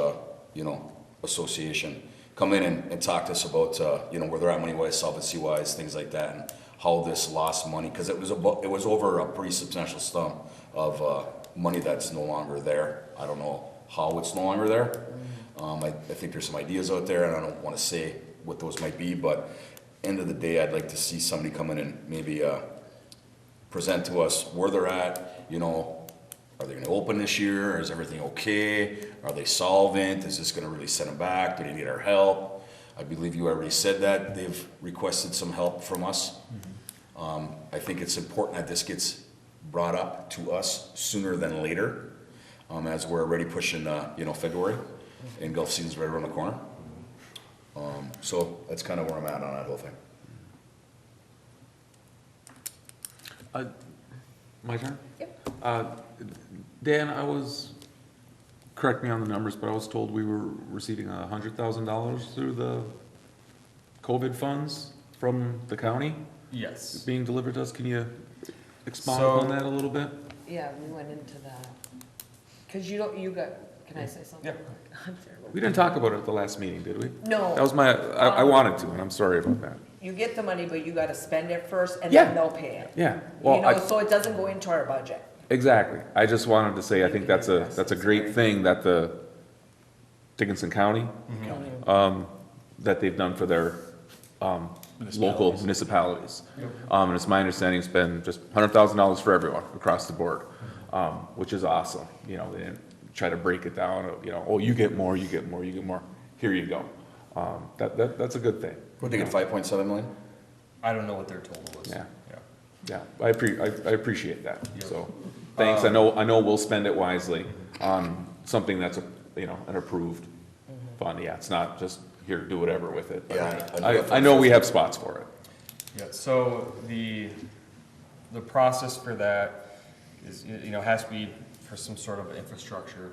you know, association come in and talk to us about, you know, where they're at money-wise, solvency-wise, things like that, and how this lost money, because it was over a pretty substantial sum of money that's no longer there. I don't know how it's no longer there. I think there's some ideas out there, and I don't want to say what those might be, but end of the day, I'd like to see somebody come in and maybe present to us where they're at, you know, are they going to open this year? Is everything okay? Are they solvent? Is this going to really set them back? Do they need our help? I believe you already said that. They've requested some help from us. I think it's important that this gets brought up to us sooner than later, as we're already pushing, you know, February, and golf season's right around the corner. So that's kind of where I'm at on that whole thing. My turn? Yep. Dan, correct me on the numbers, but I was told we were receiving $100,000 through the COVID funds from the county Yes. being delivered to us. Can you expound So- on that a little bit? Yeah, we went into that. Cause can I say something? Yeah. I'm terrible. We didn't talk about it at the last meeting, did we? No. That was I wanted to, and I'm sorry about that. You get the money, but you gotta spend it first, and Yeah. then they'll pay it. Yeah, You well, know, so it doesn't go into our budget. exactly. I just wanted to say, I think that's a great thing that the Dickinson County, that they've done for their, local municipalities. And it's my understanding it's been just $100,000 for everyone across the board, which is awesome. You know, they didn't try to break it down, you know, oh, you get more, you get more, you get more. Here you go. That's a good thing. What, they get 5.7 million? I don't know what their total was. Yeah. Yeah. Yeah, I appreciate that, Yep. so, thanks, I know we'll spend it wisely on something that's, you know, an approved fund, yeah, it's not just here to do whatever with it. but Yeah, I know we have spots for it. Yeah, so the process for that is, you know, has to be for some sort of infrastructure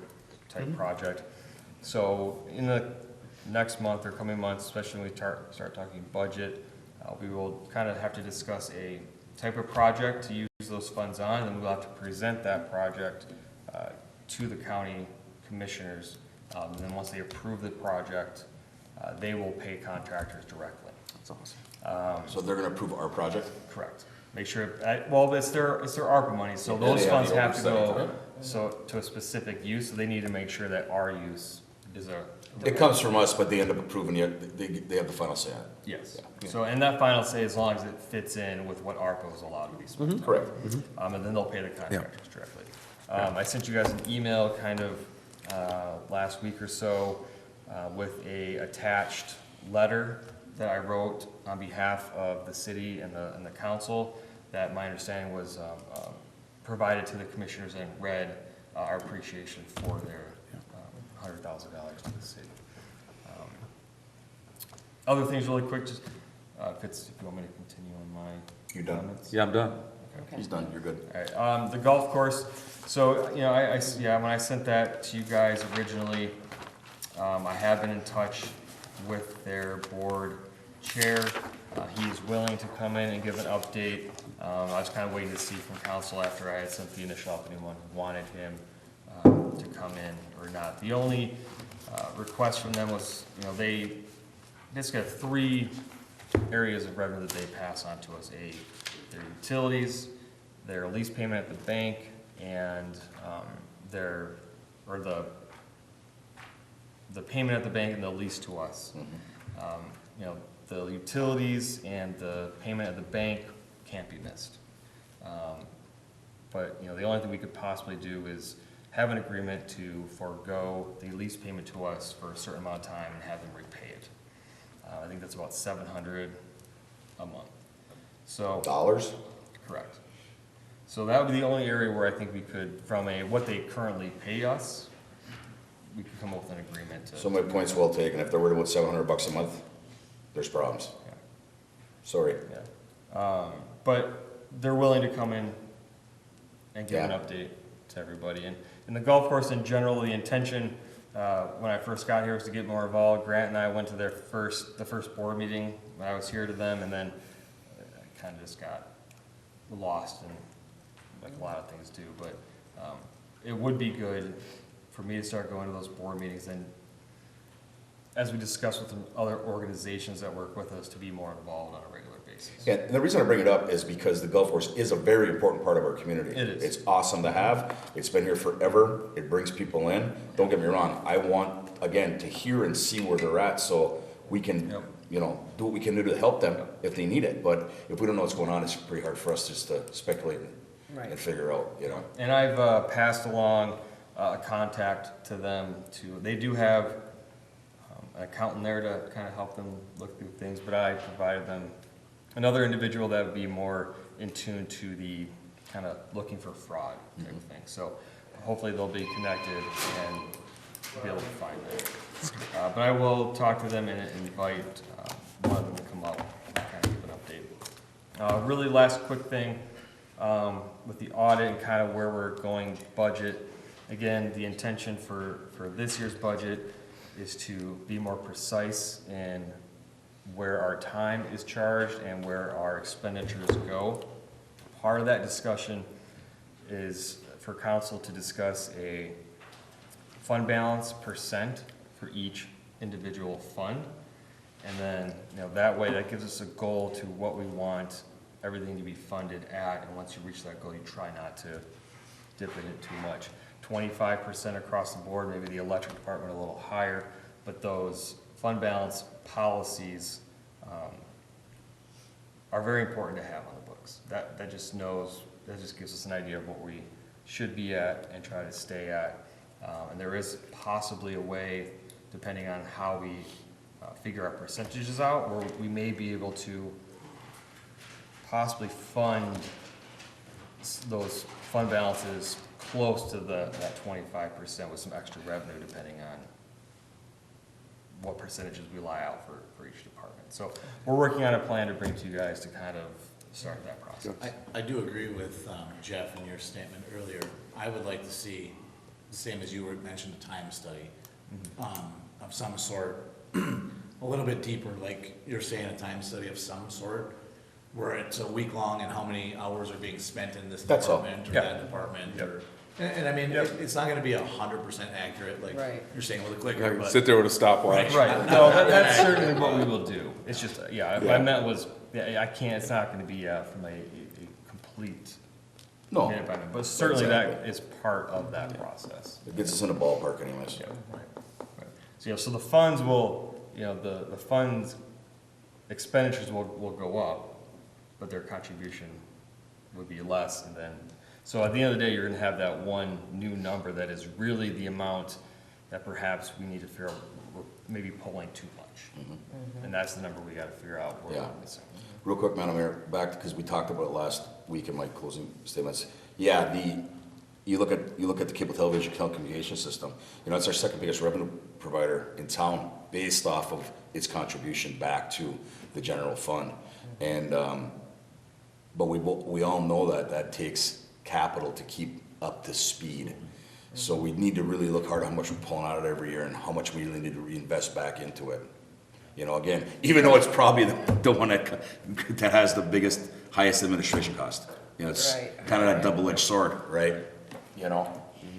type project. So in the next month or coming months, especially when we start talking budget, we will kind of have to discuss a type of project to use those funds on, and we'll have to present that project to the county commissioners. And then once they approve the project, they will pay contractors directly. That's awesome. So they're gonna approve our project? Correct. Make sure, well, it's their ARPA money, so those they have funds the have to oversight. go to a specific use, so they need to make sure that our use is a. It comes from us, but they end up approving it, they have the final say on it. Yes. Yeah. So, and that final say, as long as it fits in with what ARPA is allowed to be spent. Mm-hmm. Correct. And then they'll pay the contractors directly. I sent you guys an email kind of last week or so with a attached letter that I wrote on behalf of the city and the council, that my understanding was provided to the commissioners and read our appreciation for their $100,000 to the city. Other things really quick, just if you want me to continue on my You done? comments. Yeah, I'm done. He's done, you're good. All right, the golf course, so, you know, when I sent that to you guys originally, I have been in touch with their board chair. He's willing to come in and give an update. I was kind of waiting to see from council after I had sent the initial up, anyone wanted him to come in or not. The only request from them was, you know, they basically have 3 areas of revenue that they pass on to us. Their utilities, their lease payment at the bank, and the payment at the bank and the lease to us. You know, the utilities and the payment at the bank can't be missed. But, you know, the only thing we could possibly do is have an agreement to forego the lease payment to us for a certain amount of time and have them repay it. I think that's about $700 a month. So. Dollars? Correct. So that would be the only area where I think we could, from what they currently pay us, we could come up with an agreement to. So my point's well taken. If they're worried about $700 a month, there's problems. Yeah. Sorry. Yeah. But they're willing to come in and give an Yeah. update to everybody. And in the golf course in general, the intention, when I first got here, was to get more involved. Grant and I went to the first board meeting when I was here to them, and then I kind of just got lost in, like a lot of things do. But it would be good for me to start going to those board meetings, and as we discussed with the other organizations that work with us, to be more involved on a regular basis. Yeah, and the reason I bring it up is because the golf course is a very important part of our community. It is. It's awesome to have. It's been here forever. It brings people in. Don't get me wrong. I want, again, to hear and see where they're at so we can, Yep. you know, do what we can do to help them if they need it. But if we don't know what's going on, it's pretty hard for us just to speculate Right. and figure out, you know. And I've passed along a contact to them they do have an accountant there to kind of help them look through things, but I provided them another individual that would be more in tune to the kind of looking for fraud type of thing. So hopefully they'll be connected and be able to find that. But I will talk to them and invite one of them to come up and kind of give an update. Really last quick thing, with the audit and kind of where we're going budget. Again, the intention for this year's budget is to be more precise in where our time is charged and where our expenditures go. Part of that discussion is for council to discuss a fund balance percent for each individual fund. And then, you know, that way that gives us a goal to what we want everything to be funded at. And once you reach that goal, you try not to dip in it too much. 25% across the board, maybe the electric department a little higher, but those fund balance policies are very important to have on the books. That just gives us an idea of what we should be at and try to stay at. And there is possibly a way, depending on how we figure our percentages out, where we may be able to possibly fund those fund balances close to that 25% with some extra revenue, depending on what percentages we lie out for each department. So we're working on a plan to bring to you guys to kind of start that process. I do agree with Jeff in your statement earlier. I would like to see, the same as you mentioned, a time study of some sort, a little bit deeper, like you're saying, a time study of some sort, where it's a week long and how many hours are being spent in this That's all. department or Yeah. that department, or, and I mean, it's not gonna be 100% accurate, like Right. you're saying with a clicker, but. Sit there with a stopwatch. Right, Not- no, not that's that certainly accurate, what we but- will do. It's just, yeah, what Yeah. I meant was, yeah, I can't, it's not gonna be, from a complete No, minute by minute, but certainly that Exactly. is part of that process. it gets us in the ballpark anyways. Yeah, right, right. So, yeah, so the funds will, the funds expenditures will go up, but their contribution would be less, and then, so at the end of the day, you're gonna have that one new number that is really the amount that perhaps we need to figure out, we're maybe pulling too much. And that's the number we gotta figure out where Yeah. we're missing. Real quick, Madam Mayor, back, because we talked about it last week in my closing statements. Yeah, you look at the cable television telecommunication system, it's our second biggest revenue provider in town based off of its contribution back to the general fund. And, but we all know that takes capital to keep up to speed. So we need to really look hard at how much we're pulling out of it every year and how much we really need to reinvest back into it. Again, even though it's probably the one that has the biggest, highest administration cost. It's Right. kind of that double-edged sword, right?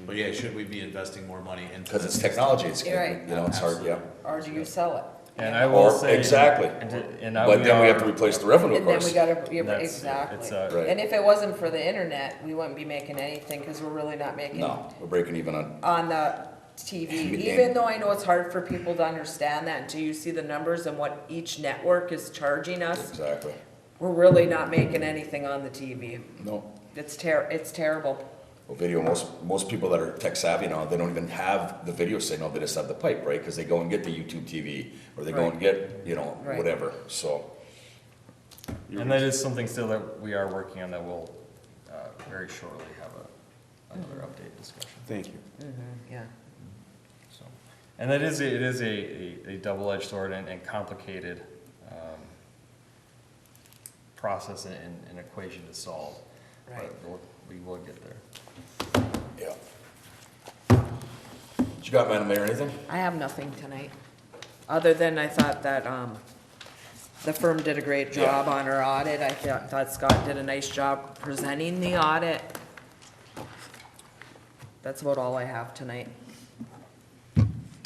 But yeah, should we be investing more money into? Because it's technology, it's, Right. it's hard, yeah. Or do you sell it? And I will Or- say. exactly. And But then we have to are- replace the revenue, of And then we course. gotta, yeah, That's- exactly. it's, Right. And if it wasn't for the internet, we wouldn't be making anything, because we're really not making No, we're breaking even on, on the TV, even though I know it's hard for people to understand that until you see the numbers and what each network is charging us, exactly. we're really not making anything on the TV. No. It's terrible. Well, video, most people that are tech savvy now, they don't even have the video signal, they just have the pipe, right? Because they go and get the YouTube TV, or they go and get, Right. whatever, so. And that is something still that we are working on that will, very shortly have another update discussion. Thank you. Yeah. So, and it is a double-edged sword and complicated, process and equation to solve. Right. But we will get there. Yeah. What you got, Madam Mayor, anything? I have nothing tonight, other than I thought that, the firm did a great job on our audit. I thought Scott did a nice job presenting the audit. That's about all I have tonight.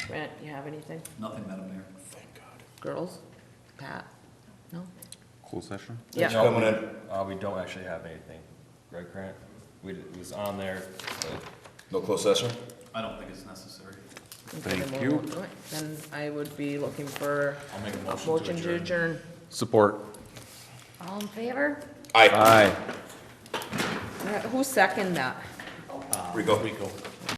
Grant, you have anything? Nothing, Madam Mayor. Thank God. Girls? Pat? No? Closed session? Thanks Yeah. for coming in. We don't actually have anything, right, Grant? It was on there, but No closed session? I don't think it's necessary. Okay, Thank then you. we'll do it. Then I would be looking for I'll make a a motion motion to to adjourn. adjourn. Support. All in favor? Aye. Aye. Who seconded that? Rico. Rico.